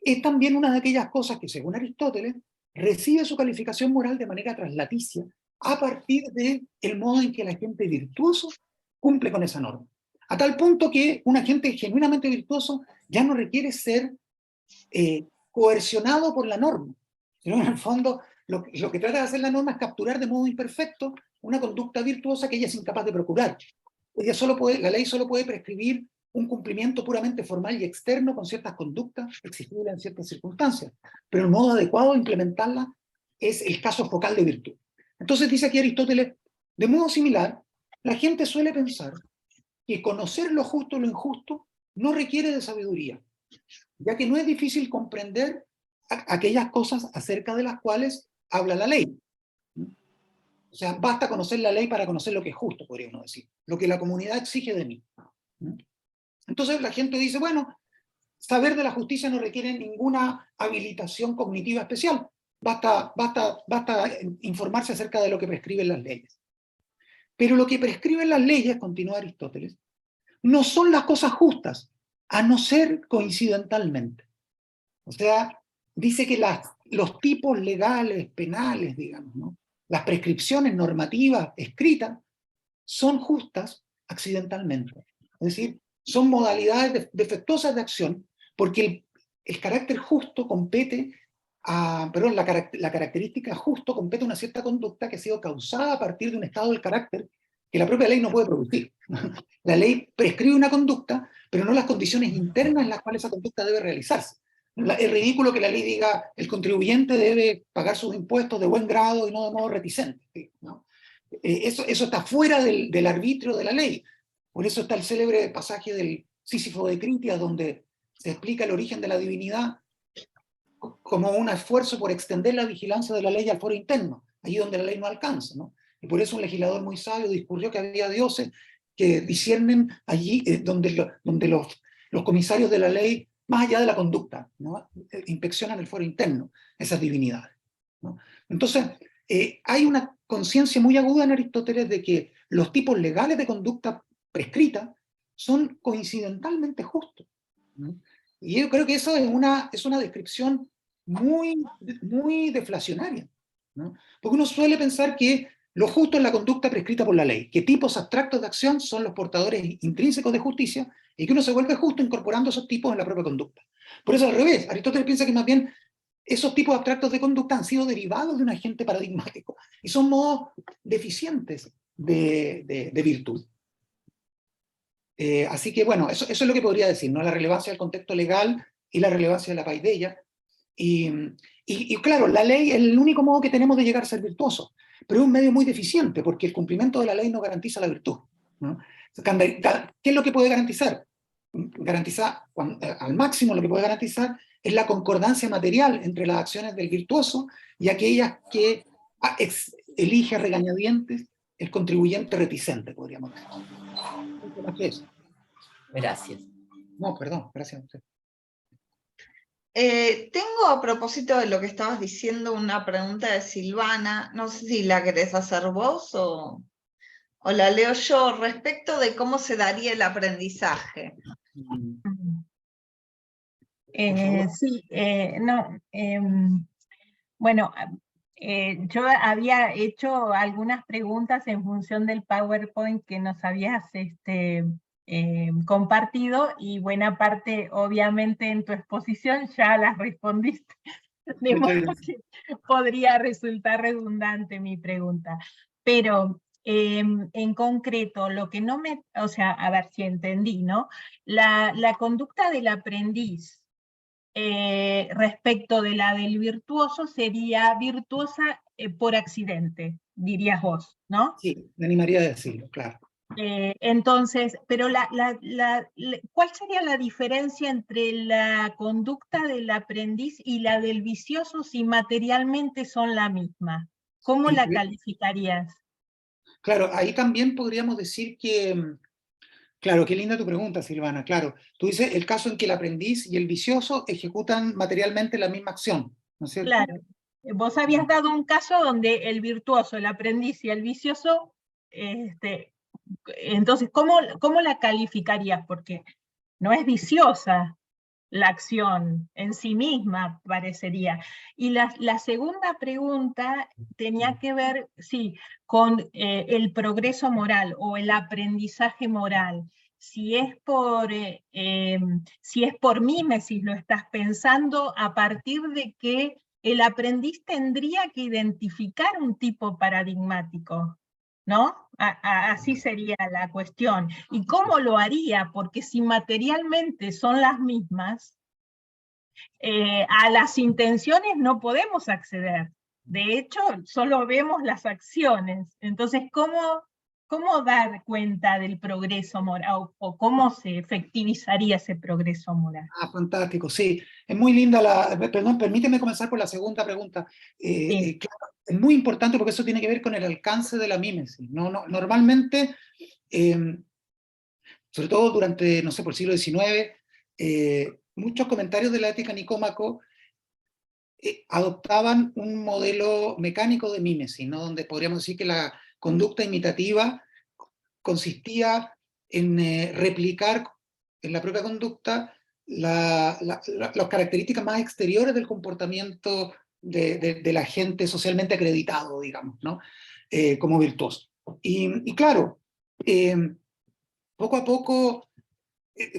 es también una de aquellas cosas que, según Aristóteles, recibe su calificación moral de manera traslaticia a partir del modo en que el agente virtuoso cumple con esa norma. A tal punto que un agente genuinamente virtuoso ya no requiere ser coercionado por la norma, sino en el fondo lo que trata de hacer la norma es capturar de modo imperfecto una conducta virtuosa que ella es incapaz de procurar. La ley solo puede prescribir un cumplimiento puramente formal y externo con ciertas conductas exigibles en ciertas circunstancias, pero el modo adecuado de implementarla es el caso focal de virtud. Entonces dice aquí Aristóteles, de modo similar, la gente suele pensar que conocer lo justo o lo injusto no requiere de sabiduría, ya que no es difícil comprender aquellas cosas acerca de las cuales habla la ley. O sea, basta conocer la ley para conocer lo que es justo, podría uno decir, lo que la comunidad exige de mí. Entonces la gente dice, bueno, saber de la justicia no requiere ninguna habilitación cognitiva especial, basta informarse acerca de lo que prescriben las leyes. Pero lo que prescriben las leyes, continúa Aristóteles, no son las cosas justas, a no ser coincidentalmente. O sea, dice que los tipos legales, penales, digamos, ¿no? Las prescripciones normativas escritas son justas accidentalmente. Es decir, son modalidades defectuosas de acción, porque el carácter justo compete la característica justo compete a una cierta conducta que ha sido causada a partir de un estado del carácter que la propia ley no puede producir. La ley prescribe una conducta, pero no las condiciones internas en las cuales esa conducta debe realizarse. Es ridículo que la ley diga el contribuyente debe pagar sus impuestos de buen grado y no de modo reticente, ¿no? Eso está fuera del arbitrio de la ley. Por eso está el célebre pasaje del Sísifo de Critias, donde se explica el origen de la divinidad como un esfuerzo por extender la vigilancia de la ley al foro interno, allí donde la ley no alcanza, ¿no? Y por eso un legislador muy sabio discurrió que había dioses que disciernen allí donde los comisarios de la ley, más allá de la conducta, ¿no? Inspeccionan el foro interno, esas divinidades, ¿no? Entonces, hay una conciencia muy aguda en Aristóteles de que los tipos legales de conducta prescrita son coincidentalmente justos, ¿no? Y yo creo que eso es una descripción muy, muy deflacionaria, ¿no? Porque uno suele pensar que lo justo es la conducta prescrita por la ley, que tipos abstractos de acción son los portadores intrínsecos de justicia, y que uno se vuelve justo incorporando esos tipos en la propia conducta. Por eso al revés, Aristóteles piensa que más bien esos tipos abstractos de conducta han sido derivados de un agente paradigmático, y son modos deficientes de virtud. Así que bueno, eso es lo que podría decir, ¿no? La relevancia del contexto legal y la relevancia de la paideia. Y claro, la ley es el único modo que tenemos de llegar a ser virtuosos, pero es un medio muy deficiente, porque el cumplimiento de la ley no garantiza la virtud, ¿no? ¿Qué es lo que puede garantizar? Garantizar al máximo lo que puede garantizar es la concordancia material entre las acciones del virtuoso y aquellas que elige a regañadientes el contribuyente reticente, podríamos decir. Gracias. No, perdón, gracias a usted. Tengo, a propósito de lo que estabas diciendo, una pregunta de Silvana. No sé si la querés hacer vos o la leo yo, respecto de cómo se daría el aprendizaje. Sí, no. Bueno, yo había hecho algunas preguntas en función del PowerPoint que nos habías compartido, y buena parte, obviamente, en tu exposición ya las respondiste, de modo que podría resultar redundante mi pregunta. Pero en concreto, lo que no me, o sea, a ver si entendí, ¿no? La conducta del aprendiz respecto de la del virtuoso sería virtuosa por accidente, dirías vos, ¿no? Sí, me animaría a decirlo, claro. Entonces, pero ¿cuál sería la diferencia entre la conducta del aprendiz y la del vicioso si materialmente son la misma? ¿Cómo la calificarías? Claro, ahí también podríamos decir que, claro, qué linda tu pregunta, Silvana, claro. Tú dices el caso en que el aprendiz y el vicioso ejecutan materialmente la misma acción, ¿no es cierto? Claro. Vos habías dado un caso donde el virtuoso, el aprendiz y el vicioso, entonces, ¿cómo la calificarías? Porque no es viciosa la acción en sí misma, parecería. Y la segunda pregunta tenía que ver, sí, con el progreso moral o el aprendizaje moral. Si es por mímesis, lo estás pensando a partir de que el aprendiz tendría que identificar un tipo paradigmático, ¿no? Así sería la cuestión. ¿Y cómo lo haría? Porque si materialmente son las mismas, a las intenciones no podemos acceder. De hecho, solo vemos las acciones. Entonces, ¿cómo dar cuenta del progreso moral o cómo se efectivizaría ese progreso moral? Ah, fantástico, sí. Es muy linda perdón, permíteme comenzar por la segunda pregunta. Sí. Claro, es muy importante porque eso tiene que ver con el alcance de la mímesis. Normalmente, sobre todo durante, no sé, por el siglo XIX, muchos comentarios de la ética Nicómaco adoptaban un modelo mecánico de mímesis, ¿no? Donde podríamos decir que la conducta imitativa consistía en replicar en la propia conducta las características más exteriores del comportamiento de la gente socialmente acreditado, digamos, ¿no? Como virtuoso. Y claro, poco a poco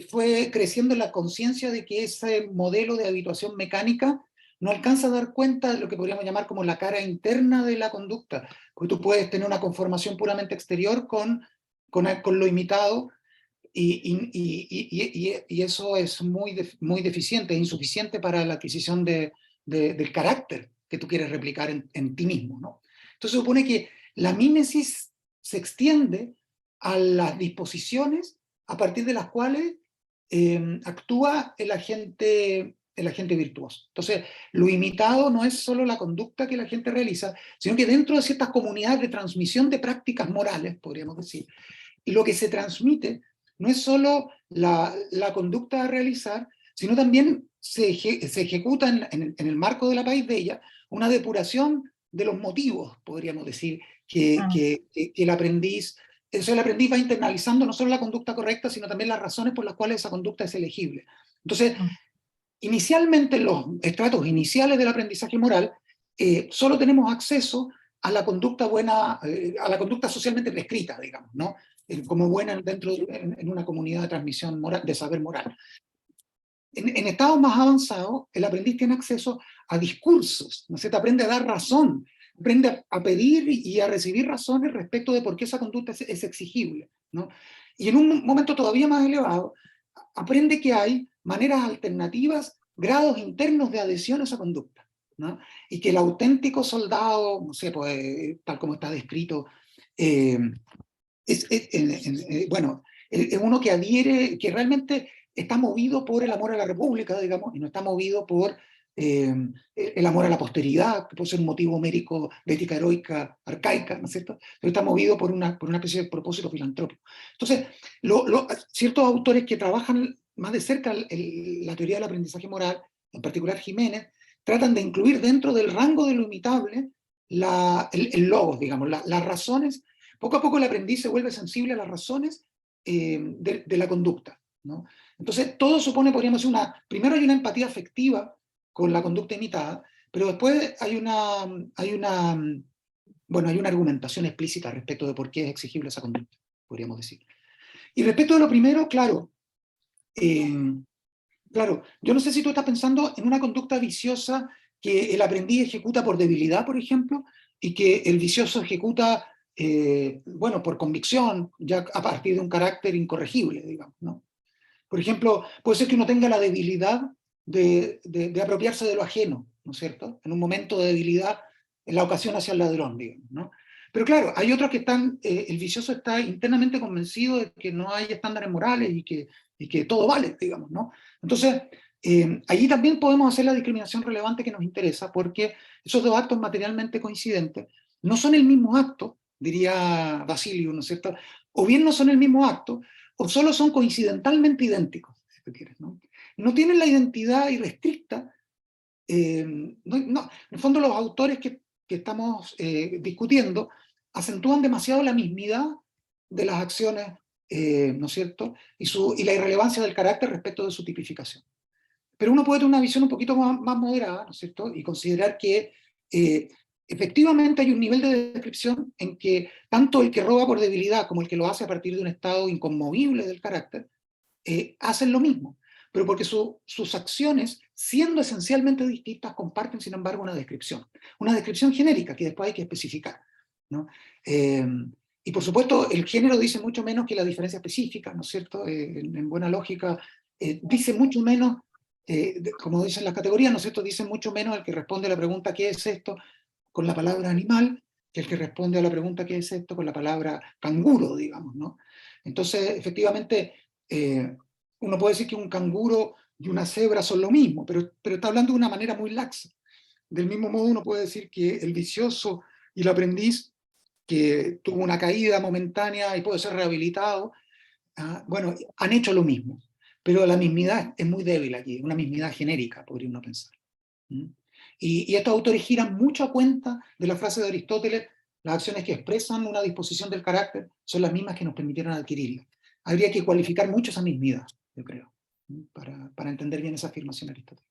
fue creciendo la conciencia de que ese modelo de habituación mecánica no alcanza a dar cuenta de lo que podríamos llamar como la cara interna de la conducta, porque tú puedes tener una conformación puramente exterior con lo imitado, y eso es muy deficiente, es insuficiente para la adquisición del carácter que tú quieres replicar en ti mismo, ¿no? Entonces se supone que la mímesis se extiende a las disposiciones a partir de las cuales actúa el agente virtuoso. Entonces, lo imitado no es solo la conducta que la gente realiza, sino que dentro de ciertas comunidades de transmisión de prácticas morales, podríamos decir, y lo que se transmite no es solo la conducta a realizar, sino también se ejecuta en el marco de la paideia una depuración de los motivos, podríamos decir, que el aprendiz va internalizando no solo la conducta correcta, sino también las razones por las cuales esa conducta es elegible. Entonces, inicialmente, en los estratos iniciales del aprendizaje moral, solo tenemos acceso a la conducta buena, a la conducta socialmente prescrita, digamos, ¿no? Como buena en una comunidad de transmisión moral, de saber moral. En estados más avanzados, el aprendiz tiene acceso a discursos, ¿no es cierto? Aprende a dar razón, aprende a pedir y a recibir razones respecto de por qué esa conducta es exigible, ¿no? Y en un momento todavía más elevado, aprende que hay maneras alternativas, grados internos de adhesión a esa conducta, ¿no? Y que el auténtico soldado, no sé, pues, tal como está descrito, bueno, es uno que adhiere, que realmente está movido por el amor a la república, digamos, y no está movido por el amor a la posteridad, que puede ser un motivo homérico de ética heroica arcaica, ¿no es cierto? Pero está movido por una especie de propósito filantrópico. Entonces, ciertos autores que trabajan más de cerca la teoría del aprendizaje moral, en particular Jiménez, tratan de incluir dentro del rango de lo imitable el logos, digamos, las razones. Poco a poco el aprendiz se vuelve sensible a las razones de la conducta, ¿no? Entonces, todo supone, podríamos decir, primero hay una empatía afectiva con la conducta imitada, pero después hay una argumentación explícita respecto de por qué es exigible esa conducta, podríamos decir. Y respecto de lo primero, claro, yo no sé si tú estás pensando en una conducta viciosa que el aprendiz ejecuta por debilidad, por ejemplo, y que el vicioso ejecuta por convicción, ya a partir de un carácter incorregible, digamos, ¿no? Por ejemplo, puede ser que uno tenga la debilidad de apropiarse de lo ajeno, ¿no es cierto? En un momento de debilidad, en la ocasión hacia el ladrón, digamos, ¿no? Pero claro, hay otros que están, el vicioso está internamente convencido de que no hay estándares morales y que todo vale, digamos, ¿no? Entonces, allí también podemos hacer la discriminación relevante que nos interesa, porque esos dos actos materialmente coincidentes no son el mismo acto, diría Basilio, ¿no es cierto? O bien no son el mismo acto, o solo son coincidentalmente idénticos, si tú quieres, ¿no? No tienen la identidad irrestricta. En el fondo, los autores que estamos discutiendo acentúan demasiado la mismidad de las acciones, ¿no es cierto? Y la irrelevancia del carácter respecto de su tipificación. Pero uno puede tener una visión un poquito más moderada, ¿no es cierto? Y considerar que efectivamente hay un nivel de descripción en que tanto el que roba por debilidad como el que lo hace a partir de un estado inconmovible del carácter hacen lo mismo, pero porque sus acciones, siendo esencialmente distintas, comparten sin embargo una descripción genérica que después hay que especificar, ¿no? Y por supuesto el género dice mucho menos que la diferencia específica, ¿no es cierto? En buena lógica dice mucho menos, como dicen las categorías, ¿no es cierto? Dice mucho menos el que responde a la pregunta ¿qué es esto? Con la palabra animal, que el que responde a la pregunta ¿qué es esto? Con la palabra canguro, digamos, ¿no? Entonces, efectivamente, uno puede decir que un canguro y una cebra son lo mismo, pero está hablando de una manera muy laxa. Del mismo modo uno puede decir que el vicioso y el aprendiz que tuvo una caída momentánea y puede ser rehabilitado, bueno, han hecho lo mismo, pero la mismidad es muy débil aquí, una mismidad genérica, podría uno pensar. Y estos autores giran mucho a cuenta de la frase de Aristóteles: las acciones que expresan una disposición del carácter son las mismas que nos permitieron adquirirla. Habría que cualificar mucho esa mismidad, yo creo, para entender bien esa afirmación de Aristóteles.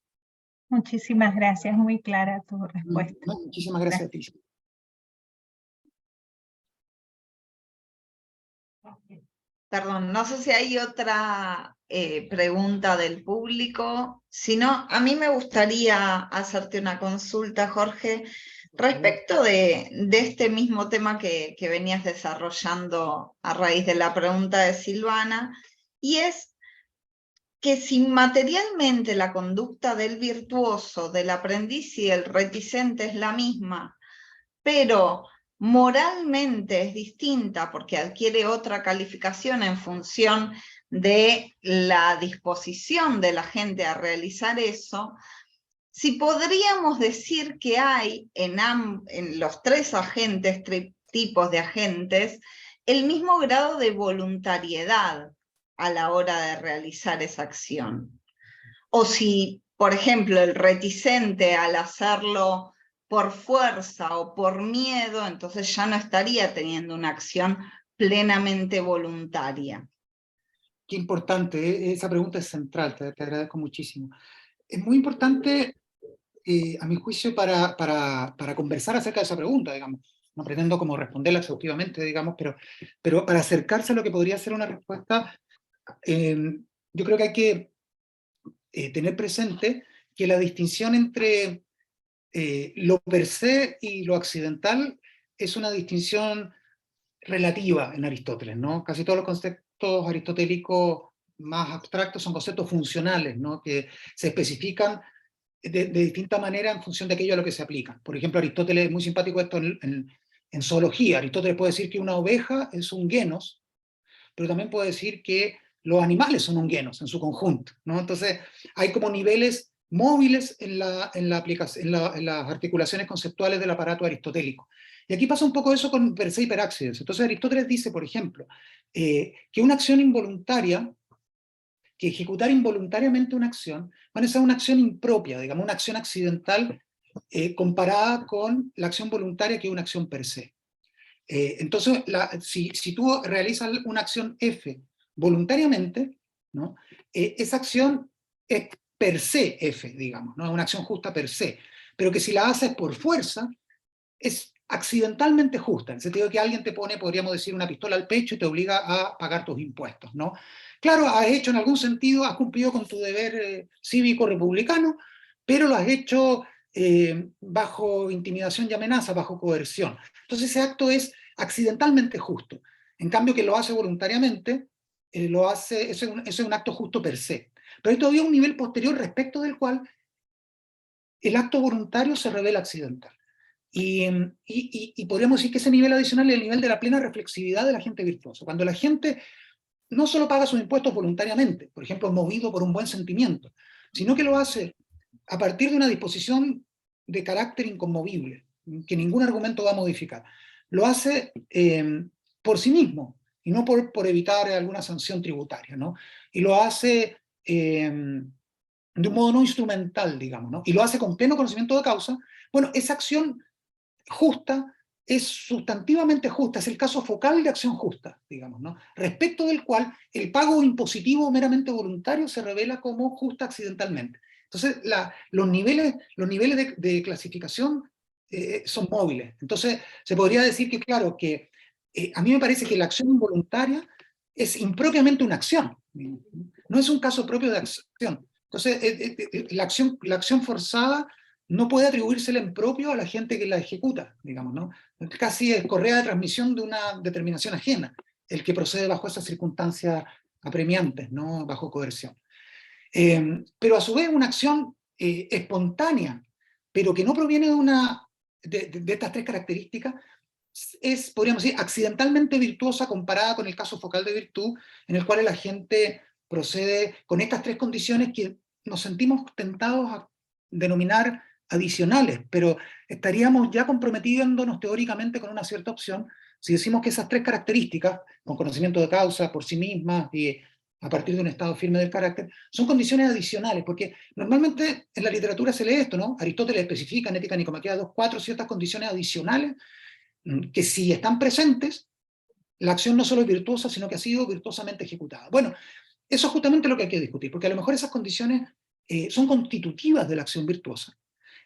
Muchísimas gracias, muy clara tu respuesta. No, muchísimas gracias a ti. Perdón, no sé si hay otra pregunta del público. Si no, a mí me gustaría hacerte una consulta, Jorge, respecto de este mismo tema que venías desarrollando a raíz de la pregunta de Silvana, y es que si materialmente la conducta del virtuoso, del aprendiz y del reticente es la misma, pero moralmente es distinta porque adquiere otra calificación en función de la disposición de la gente a realizar eso, si podríamos decir que hay en los tres agentes, tipos de agentes, el mismo grado de voluntariedad a la hora de realizar esa acción. O si, por ejemplo, el reticente al hacerlo por fuerza o por miedo, entonces ya no estaría teniendo una acción plenamente voluntaria. Qué importante, esa pregunta es central, te agradezco muchísimo. Es muy importante, a mi juicio, para conversar acerca de esa pregunta, digamos. No pretendo como responderla exhaustivamente, digamos, pero para acercarse a lo que podría ser una respuesta, yo creo que hay que tener presente que la distinción entre lo per se y lo accidental es una distinción relativa en Aristóteles, ¿no? Casi todos los conceptos aristotélicos más abstractos son conceptos funcionales, ¿no? Que se especifican de distinta manera en función de aquello a lo que se aplica. Por ejemplo, Aristóteles es muy simpático esto en zoología. Aristóteles puede decir que una oveja es un genus, pero también puede decir que los animales son un genus en su conjunto, ¿no? Entonces, hay como niveles móviles en las articulaciones conceptuales del aparato aristotélico. Y aquí pasa un poco eso con per se y per accidens. Entonces Aristóteles dice, por ejemplo, que una acción involuntaria, que ejecutar involuntariamente una acción, van a ser una acción impropia, digamos, una acción accidental comparada con la acción voluntaria, que es una acción per se. Entonces, si tú realizas una acción F voluntariamente, ¿no? Esa acción es per se F, digamos, ¿no? Es una acción justa per se, pero que si la haces por fuerza, es accidentalmente justa, en el sentido de que alguien te pone, podríamos decir, una pistola al pecho y te obliga a pagar tus impuestos, ¿no? Claro, has hecho en algún sentido, has cumplido con tu deber cívico republicano, pero lo has hecho bajo intimidación y amenaza, bajo coerción. Entonces ese acto es accidentalmente justo. En cambio, que lo hace voluntariamente, ese es un acto justo per se. Pero hay todavía un nivel posterior respecto del cual el acto voluntario se revela accidental. Y podríamos decir que ese nivel adicional es el nivel de la plena reflexividad de la gente virtuosa. Cuando la gente no solo paga sus impuestos voluntariamente, por ejemplo, movido por un buen sentimiento, sino que lo hace a partir de una disposición de carácter inconmovible, que ningún argumento va a modificar. Lo hace por sí mismo, y no por evitar alguna sanción tributaria, ¿no? Y lo hace de un modo no instrumental, digamos, ¿no? Y lo hace con pleno conocimiento de causa. Bueno, esa acción justa es sustantivamente justa, es el caso focal de acción justa, digamos, ¿no? Respecto del cual el pago impositivo meramente voluntario se revela como justa accidentalmente. Entonces, los niveles de clasificación son móviles. Entonces, se podría decir que, claro, que a mí me parece que la acción involuntaria es impropiamente una acción, no es un caso propio de acción. Entonces, la acción forzada no puede atribuírsela en propio a la gente que la ejecuta, digamos, ¿no? Casi es correa de transmisión de una determinación ajena, el que procede bajo esas circunstancias apremiantes, ¿no? Bajo coerción. Pero a su vez una acción espontánea, pero que no proviene de estas tres características, es, podríamos decir, accidentalmente virtuosa comparada con el caso focal de virtud, en el cual la gente procede con estas tres condiciones que nos sentimos tentados a denominar adicionales, pero estaríamos ya comprometiéndonos teóricamente con una cierta opción si decimos que esas tres características, con conocimiento de causa por sí mismas y a partir de un estado firme del carácter, son condiciones adicionales, porque normalmente en la literatura se lee esto, ¿no? Aristóteles especifica en Ética Nicomaquea 2.4 ciertas condiciones adicionales que si están presentes, la acción no solo es virtuosa, sino que ha sido virtuosamente ejecutada. Bueno, eso es justamente lo que hay que discutir, porque a lo mejor esas condiciones son constitutivas de la acción virtuosa.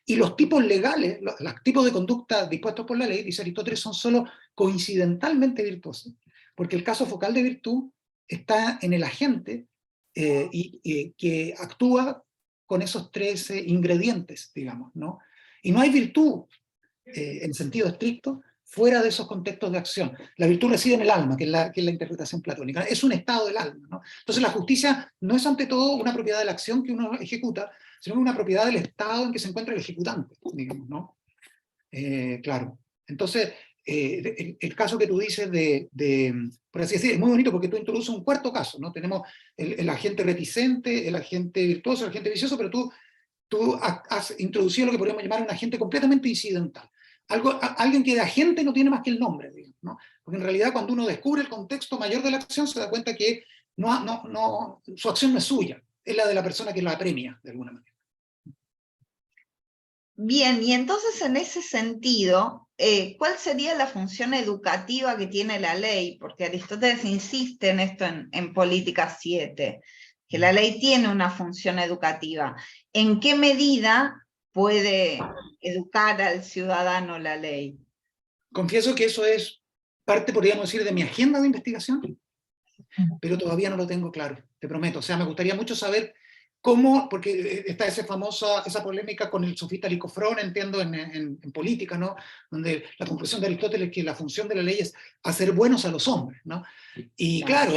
Y los tipos legales, los tipos de conducta dispuestos por la ley, dice Aristóteles, son solo coincidentalmente virtuosos, porque el caso focal de virtud está en el agente que actúa con esos tres ingredientes, digamos, ¿no? Y no hay virtud, en sentido estricto, fuera de esos contextos de acción. La virtud reside en el alma, que es la interpretación platónica. Es un estado del alma, ¿no? Entonces la justicia no es ante todo una propiedad de la acción que uno ejecuta, sino una propiedad del estado en que se encuentra el ejecutante, digamos, ¿no? Claro. Entonces, el caso que tú dices por así decir, es muy bonito porque tú introduces un cuarto caso, ¿no? Tenemos el agente reticente, el agente virtuoso, el agente vicioso, pero tú has introducido lo que podríamos llamar un agente completamente incidental. Alguien que de agente no tiene más que el nombre, digamos, ¿no? Porque en realidad cuando uno descubre el contexto mayor de la acción se da cuenta que su acción no es suya, es la de la persona que la apremia, de alguna manera. Bien, y entonces en ese sentido, ¿cuál sería la función educativa que tiene la ley? Porque Aristóteles insiste en esto en Política 7, que la ley tiene una función educativa. ¿En qué medida puede educar al ciudadano la ley? Confieso que eso es parte, podríamos decir, de mi agenda de investigación, pero todavía no lo tengo claro, te prometo. O sea, me gustaría mucho saber cómo, porque está esa polémica con el sofista Licofrón, entiendo, en política, ¿no? Donde la conclusión de Aristóteles es que la función de la ley es hacer buenos a los hombres, ¿no? Y claro,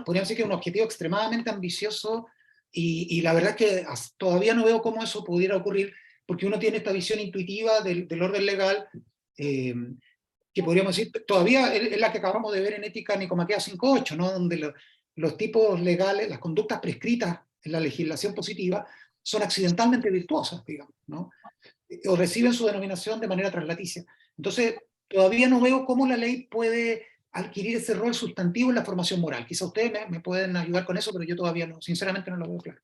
podríamos decir que es un objetivo extremadamente ambicioso y la verdad es que todavía no veo cómo eso pudiera ocurrir, porque uno tiene esta visión intuitiva del orden legal, que podríamos decir, todavía es la que acabamos de ver en Ética Nicomaquea 5.8, ¿no? Donde los tipos legales, las conductas prescritas en la legislación positiva, son accidentalmente virtuosas, digamos, ¿no? O reciben su denominación de manera traslaticia. Entonces, todavía no veo cómo la ley puede adquirir ese rol sustantivo en la formación moral. Quizá ustedes me pueden ayudar con eso, pero yo todavía no, sinceramente no lo veo claro.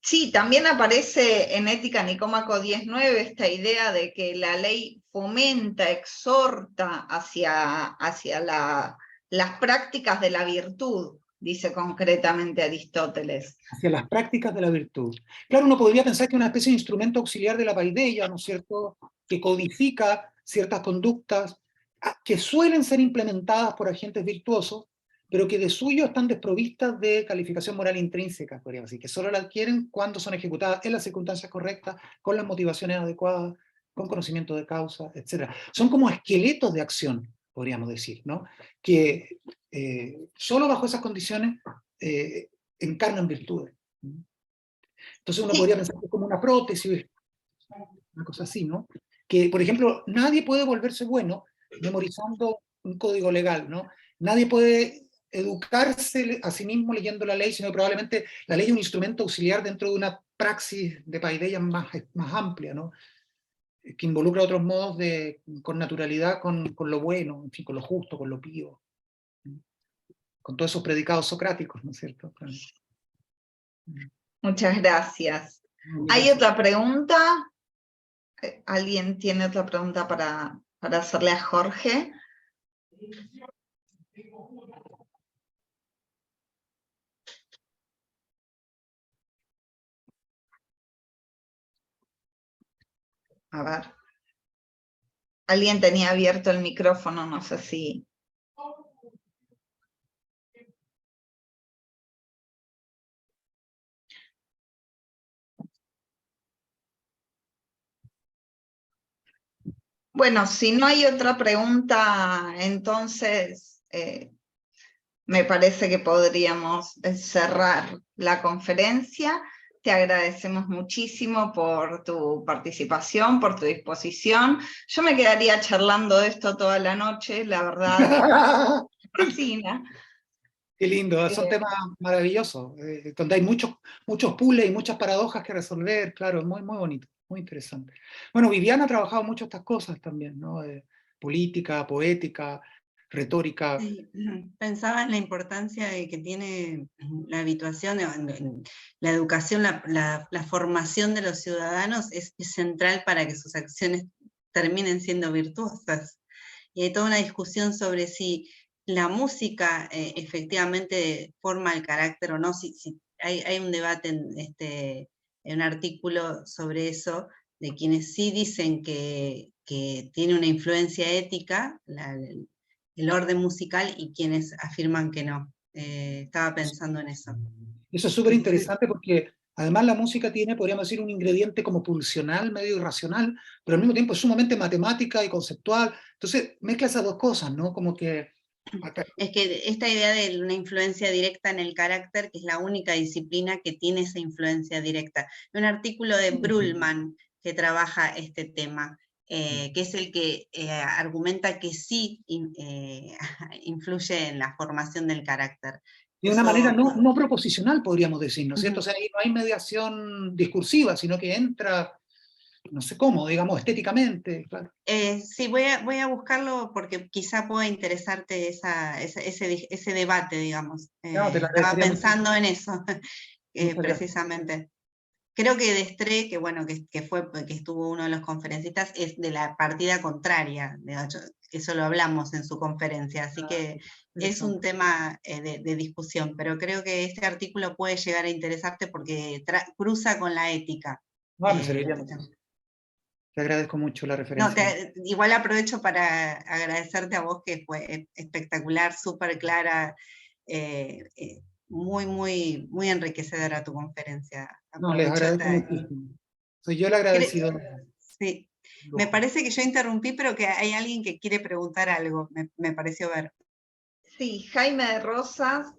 Sí, también aparece en Ética Nicómaco 10.9 esta idea de que la ley fomenta, exhorta hacia las prácticas de la virtud, dice concretamente Aristóteles. Hacia las prácticas de la virtud. Claro, uno podría pensar que es una especie de instrumento auxiliar de la paideia, ¿no es cierto?, que codifica ciertas conductas que suelen ser implementadas por agentes virtuosos, pero que de suyo están desprovistas de calificación moral intrínseca, podríamos decir, que solo la adquieren cuando son ejecutadas en las circunstancias correctas, con las motivaciones adecuadas, con conocimiento de causa, etc. Son como esqueletos de acción, podríamos decir, ¿no? Que solo bajo esas condiciones encarnan virtudes. Entonces uno podría pensar que es como una prótesis, una cosa así, ¿no? Que, por ejemplo, nadie puede volverse bueno memorizando un código legal, ¿no? Nadie puede educarse a sí mismo leyendo la ley, sino probablemente la ley es un instrumento auxiliar dentro de una praxis de paideia más amplia, ¿no? Que involucra otros modos con naturalidad, con lo bueno, en fin, con lo justo, con lo pío, con todos esos predicados socráticos, ¿no es cierto? Muchas gracias. ¿Hay otra pregunta? ¿Alguien tiene otra pregunta para hacerle a Jorge? A ver. Alguien tenía abierto el micrófono, no sé si... Bueno, si no hay otra pregunta, entonces me parece que podríamos cerrar la conferencia. Te agradecemos muchísimo por tu participación, por tu disposición. Yo me quedaría charlando de esto toda la noche, la verdad. Fascina. Qué lindo, son temas maravillosos, donde hay muchos puzzles y muchas paradojas que resolver, claro, muy, muy bonito, muy interesante. Bueno, Viviana ha trabajado mucho estas cosas también, ¿no? Política, poética, retórica. Sí, pensaba en la importancia de que tiene la habituación, la educación, la formación de los ciudadanos es central para que sus acciones terminen siendo virtuosas. Y hay toda una discusión sobre si la música efectivamente forma el carácter o no. Hay un debate en un artículo sobre eso, de quienes sí dicen que tiene una influencia ética, el orden musical, y quienes afirman que no. Estaba pensando en eso. Eso es súper interesante porque además la música tiene, podríamos decir, un ingrediente como pulsional, medio irracional, pero al mismo tiempo es sumamente matemática y conceptual. Entonces mezcla esas dos cosas, ¿no? Como que... Es que esta idea de una influencia directa en el carácter, que es la única disciplina que tiene esa influencia directa. Un artículo de Brühlmann que trabaja este tema, que es el que argumenta que sí influye en la formación del carácter. De una manera no proposicional, podríamos decir, ¿no es cierto? O sea, ahí no hay mediación discursiva, sino que entra, no sé cómo, digamos, estéticamente, claro. Sí, voy a buscarlo porque quizá pueda interesarte ese debate, digamos. No, estaba pensando en eso, precisamente. Gracias. Creo que Destré, que bueno, que estuvo uno de los conferencistas, es de la partida contraria, de hecho, eso lo hablamos en su conferencia, así que es un tema de discusión, pero creo que este artículo puede llegar a interesarte porque cruza con la ética. Bueno, te agradezco mucho la referencia. No, igual aprovecho para agradecerte a vos, que fue espectacular, súper clara, muy, muy, muy enriquecedora tu conferencia. No, les agradezco muchísimo. Soy yo el agradecido. Sí. Me parece que yo interrumpí, pero que hay alguien que quiere preguntar algo, me pareció ver. Sí, Jaime de Rosas,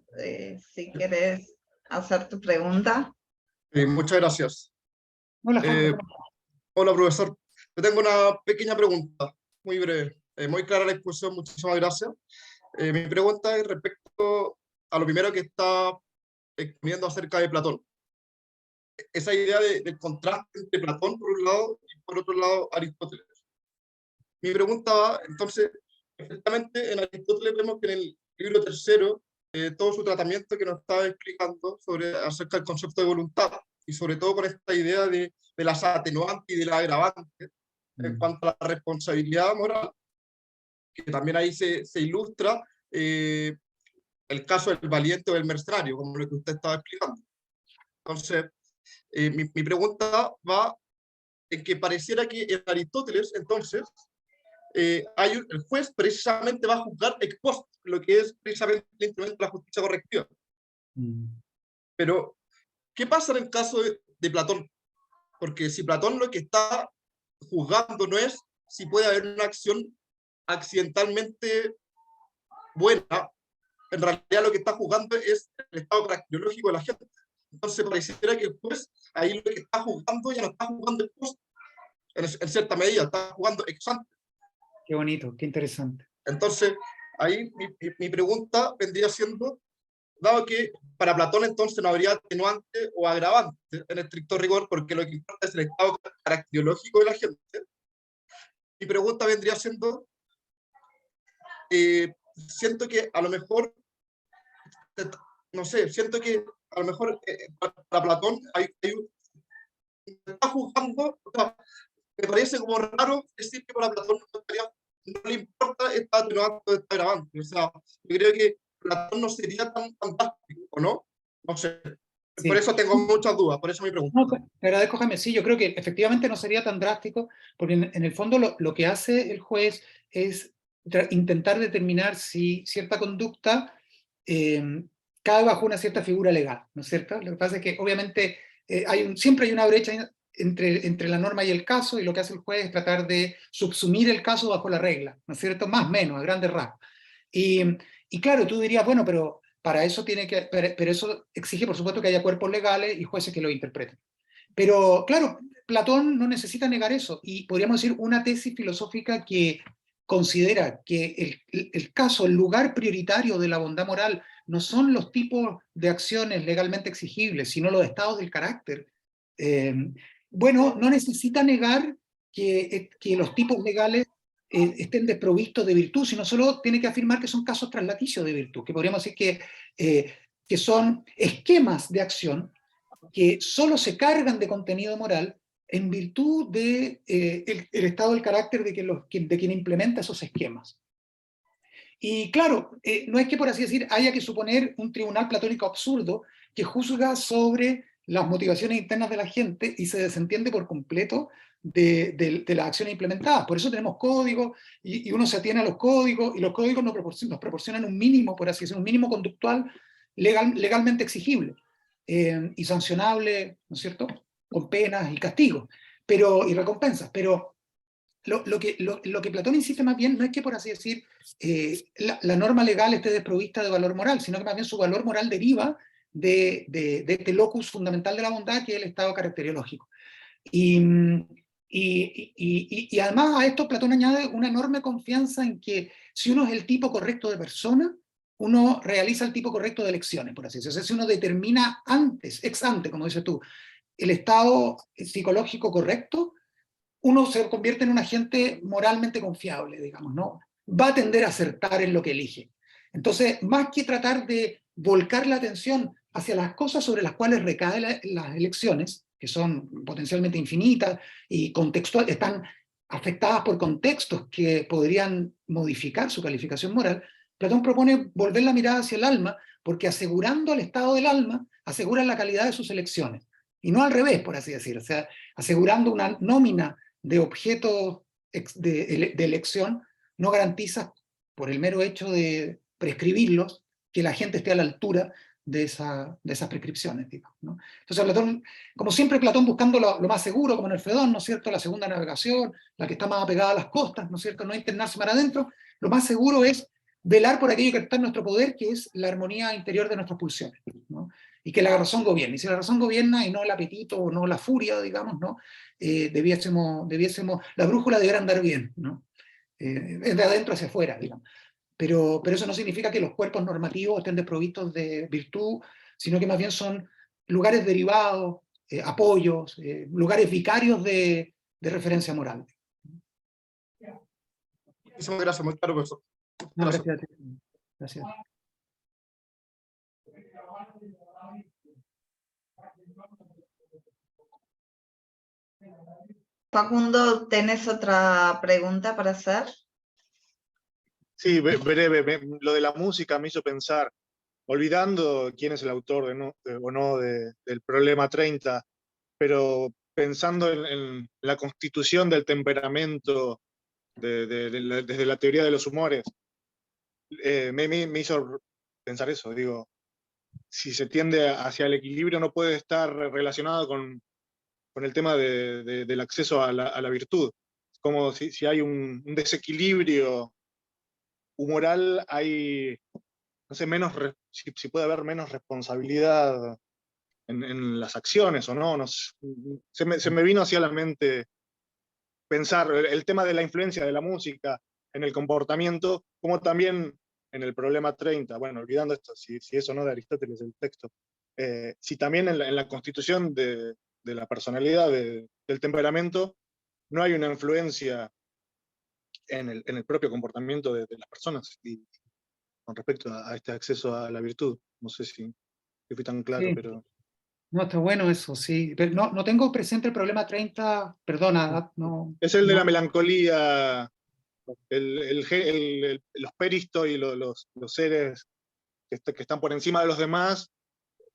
si querés hacer tu pregunta. Muchas gracias. Hola, hola, profesor. Yo tengo una pequeña pregunta, muy breve. Muy clara la exposición, muchísimas gracias. Mi pregunta es respecto a lo primero que está exponiendo acerca de Platón. Esa idea del contraste entre Platón por un lado y por otro lado Aristóteles. Mi pregunta va, entonces, efectivamente en Aristóteles vemos que en el libro tercero, todo su tratamiento que nos estaba explicando acerca del concepto de voluntad, y sobre todo con esta idea de las atenuantes y de las agravantes en cuanto a la responsabilidad moral, que también ahí se ilustra el caso del valiente o del mercenario, como lo que usted estaba explicando. Entonces, mi pregunta va en que pareciera que en Aristóteles, entonces, el juez precisamente va a juzgar ex post, lo que es precisamente el instrumento de la justicia correctiva. Pero, ¿qué pasa en el caso de Platón? Porque si Platón lo que está juzgando no es si puede haber una acción accidentalmente buena, en realidad lo que está juzgando es el estado caracterológico de la gente. Entonces pareciera que el juez ahí lo que está juzgando ya no está jugando ex post, en cierta medida, está jugando ex ante. Qué bonito, qué interesante. Entonces, ahí mi pregunta vendría siendo, dado que para Platón entonces no habría atenuante o agravante en estricto rigor, porque lo que importa es el estado caracterológico de la gente, mi pregunta vendría siendo, siento que a lo mejor, no sé, siento que a lo mejor para Platón está juzgando, o sea, me parece como raro decir que para Platón no le importa esta atenuante o esta agravante. O sea, yo creo que Platón no sería tan fantástico, ¿o no? No sé. Sí. Por eso tengo muchas dudas, por eso mi pregunta. No, te agradezco, Jaime. Sí, yo creo que efectivamente no sería tan drástico, porque en el fondo lo que hace el juez es intentar determinar si cierta conducta cae bajo una cierta figura legal, ¿no es cierto? Lo que pasa es que obviamente siempre hay una brecha entre la norma y el caso, y lo que hace el juez es tratar de subsumir el caso bajo la regla, ¿no es cierto? Más o menos, a grandes rasgos. Y claro, tú dirías, bueno, pero para eso pero eso exige, por supuesto, que haya cuerpos legales y jueces que lo interpreten. Pero claro, Platón no necesita negar eso, y podríamos decir una tesis filosófica que considera que el caso, el lugar prioritario de la bondad moral no son los tipos de acciones legalmente exigibles, sino los estados del carácter, bueno, no necesita negar que los tipos legales estén desprovistos de virtud, sino solo tiene que afirmar que son casos traslaticios de virtud, que podríamos decir que son esquemas de acción que solo se cargan de contenido moral en virtud de, el estado del carácter de quien implementa esos esquemas. Y claro, no es que, por así decir, haya que suponer un tribunal platónico absurdo que juzga sobre las motivaciones internas de la gente y se desentiende por completo de las acciones implementadas. Por eso tenemos códigos, y uno se atiene a los códigos, y los códigos nos proporcionan un mínimo, por así decirlo, un mínimo conductual legalmente exigible y sancionable, ¿no es cierto?, con penas y castigos y recompensas. Pero lo que Platón insiste más bien no es que, por así decir, la norma legal esté desprovista de valor moral, sino que más bien su valor moral deriva de este locus fundamental de la bondad, que es el estado caracteriológico. Y además a esto Platón añade una enorme confianza en que si uno es el tipo correcto de persona, uno realiza el tipo correcto de elecciones, por así decirlo. O sea, si uno determina antes, ex ante, como dices tú, el estado psicológico correcto, uno se convierte en un agente moralmente confiable, digamos, ¿no? Va a tender a acertar en lo que elige. Entonces, más que tratar de volcar la atención hacia las cosas sobre las cuales recaen las elecciones, que son potencialmente infinitas y están afectadas por contextos que podrían modificar su calificación moral, Platón propone volver la mirada hacia el alma, porque asegurando el estado del alma, aseguran la calidad de sus elecciones. Y no al revés, por así decir. O sea, asegurando una nómina de objetos de elección, no garantiza, por el mero hecho de prescribirlos, que la gente esté a la altura de esas prescripciones, digamos, ¿no? Entonces Platón, como siempre Platón buscando lo más seguro, como en el Fedón, ¿no es cierto?, la segunda navegación, la que está más apegada a las costas, ¿no es cierto?, no internarse más adentro, lo más seguro es velar por aquello que está en nuestro poder, que es la armonía interior de nuestras pulsiones, ¿no? Y que la razón gobierne. Y si la razón gobierna y no el apetito o no la furia, digamos, ¿no?, la brújula debiera andar bien, ¿no?, de adentro hacia afuera, digamos. Pero eso no significa que los cuerpos normativos estén desprovistos de virtud, sino que más bien son lugares derivados, apoyos, lugares vicarios de referencia moral. Muchísimas gracias, muy claro, profesor. No, gracias. Gracias. Facundo, ¿tenés otra pregunta para hacer? Sí, breve. Lo de la música me hizo pensar, olvidando quién es el autor del problema 30, pero pensando en la constitución del temperamento desde la teoría de los humores, me hizo pensar eso. Digo, si se tiende hacia el equilibrio, no puede estar relacionado con el tema del acceso a la virtud. Como si hay un desequilibrio humoral, hay, no sé, si puede haber menos responsabilidad en las acciones o no. Se me vino hacia la mente pensar el tema de la influencia de la música en el comportamiento, como también en el problema 30, bueno, olvidando esto, si eso no de Aristóteles el texto, si también en la constitución de la personalidad, del temperamento, no hay una influencia en el propio comportamiento de las personas y con respecto a este acceso a la virtud. No sé si fui tan claro, Sí. pero... No, está bueno eso, sí. Pero no tengo presente el problema 30, perdona. No, Es el de no. la melancolía, los peristos y los seres que están por encima de los demás,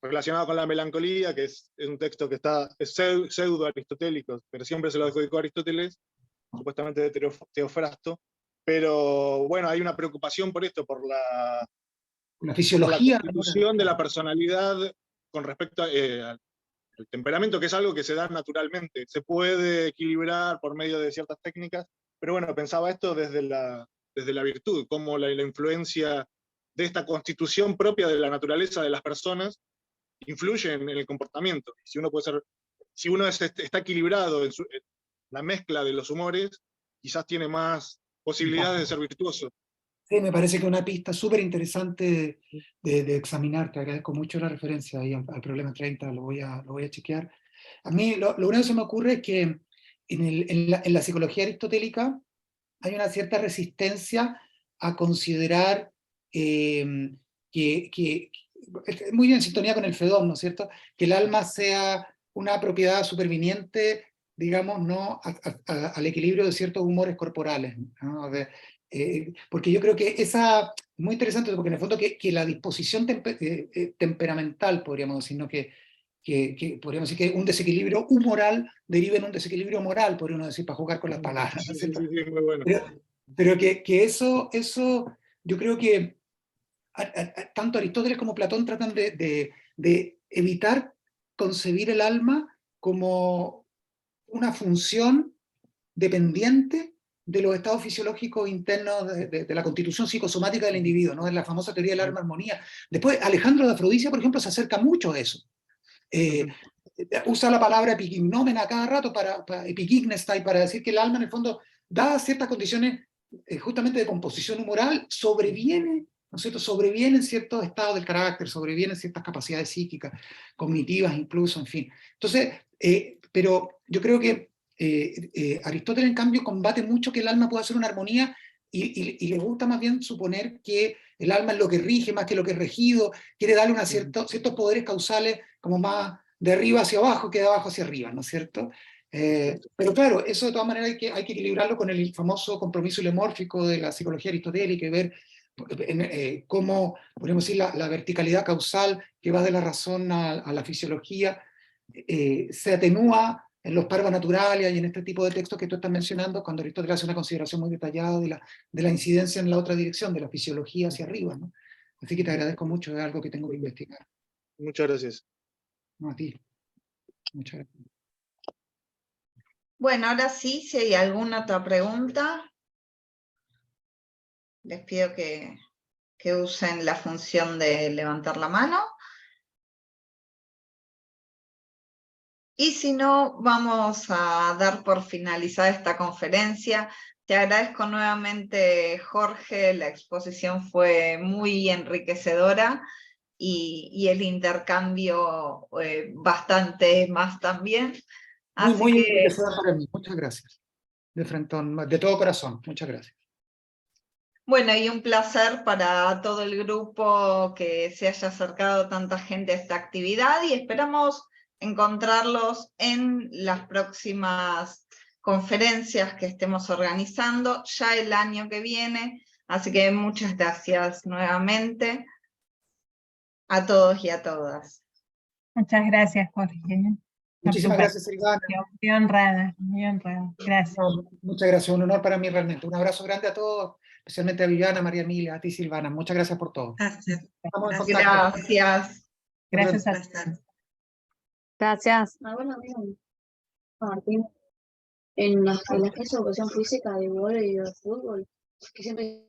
relacionado con la melancolía, que es un texto que es pseudo aristotélico, pero siempre se lo adjudicó a Aristóteles, supuestamente de Teofrasto. Pero bueno, hay una preocupación por esto, por la fisiología. constitución de la personalidad con respecto al temperamento, que es algo que se da naturalmente. Se puede equilibrar por medio de ciertas técnicas, pero bueno, pensaba esto desde la virtud, cómo la influencia de esta constitución propia de la naturaleza de las personas influye en el comportamiento. Si uno está equilibrado en la mezcla de los humores, quizás tiene más posibilidades de ser virtuoso. Sí, me parece que es una pista súper interesante de examinar. Te agradezco mucho la referencia ahí al problema 30, lo voy a chequear. A mí lo único que se me ocurre es que en la psicología aristotélica hay una cierta resistencia a considerar que muy en sintonía con el Fedón, ¿no es cierto? Que el alma sea una propiedad superviniente, digamos, ¿no? Al equilibrio de ciertos humores corporales, ¿no? Porque yo creo que esa, muy interesante, porque en el fondo que la disposición temperamental, podríamos decir, ¿no? Que podríamos decir que un desequilibrio humoral deriva en un desequilibrio moral, podríamos decir, para jugar con las palabras, ¿no es cierto? Sí, muy bueno. Pero que eso, yo creo que tanto Aristóteles como Platón tratan de evitar concebir el alma como una función dependiente de los estados fisiológicos internos de la constitución psicosomática del individuo, ¿no? Es la famosa teoría del alma armonía. Después, Alejandro de Afrodisia, por ejemplo, se acerca mucho a eso. Usa la palabra epigignomena cada rato, epigignestai, para decir que el alma, en el fondo, dadas ciertas condiciones justamente de composición humoral, sobreviene, ¿no es cierto? Sobrevienen ciertos estados del carácter, sobrevienen ciertas capacidades psíquicas, cognitivas incluso, en fin. Entonces, pero yo creo que Aristóteles, en cambio, combate mucho que el alma pueda ser una armonía y le gusta más bien suponer que el alma es lo que rige más que lo que es regido, quiere darle ciertos poderes causales como más de arriba hacia abajo que de abajo hacia arriba, ¿no es cierto? Pero claro, eso de todas maneras hay que equilibrarlo con el famoso compromiso ilemórfico de la psicología aristotélica y ver cómo, podemos decir, la verticalidad causal que va de la razón a la fisiología se atenúa en los parvos naturales y en este tipo de textos que tú estás mencionando, cuando Aristóteles hace una consideración muy detallada de la incidencia en la otra dirección, de la fisiología hacia arriba, ¿no? Así que te agradezco mucho, es algo que tengo que investigar. Muchas gracias. No, a ti. Muchas gracias. Bueno, ahora sí, si hay alguna otra pregunta, les pido que usen la función de levantar la mano. Y si no, vamos a dar por finalizada esta conferencia. Te agradezco nuevamente, Jorge, la exposición fue muy enriquecedora y el intercambio bastante más también. Así Muy que, enriquecedor para mí, muchas gracias. De frentón, de todo corazón, muchas gracias. bueno, y un placer para todo el grupo que se haya acercado tanta gente a esta actividad y esperamos encontrarlos en las próximas conferencias que estemos organizando ya el año que viene. Así que muchas gracias nuevamente a todos y a todas. Muchas gracias, Jorge. Muchísimas gracias, Silvana. Muy honrada, muy honrada. Gracias. No, muchas gracias, un honor para mí realmente. Un abrazo grande a todos, especialmente a Viviana, María Emilia, a ti, Silvana. Muchas gracias por todo. Gracias. Estamos en contacto. Gracias. Gracias a Placer. Gracias. Bueno, Martín, en las clases de educación física, de vóley y de fútbol, que siempre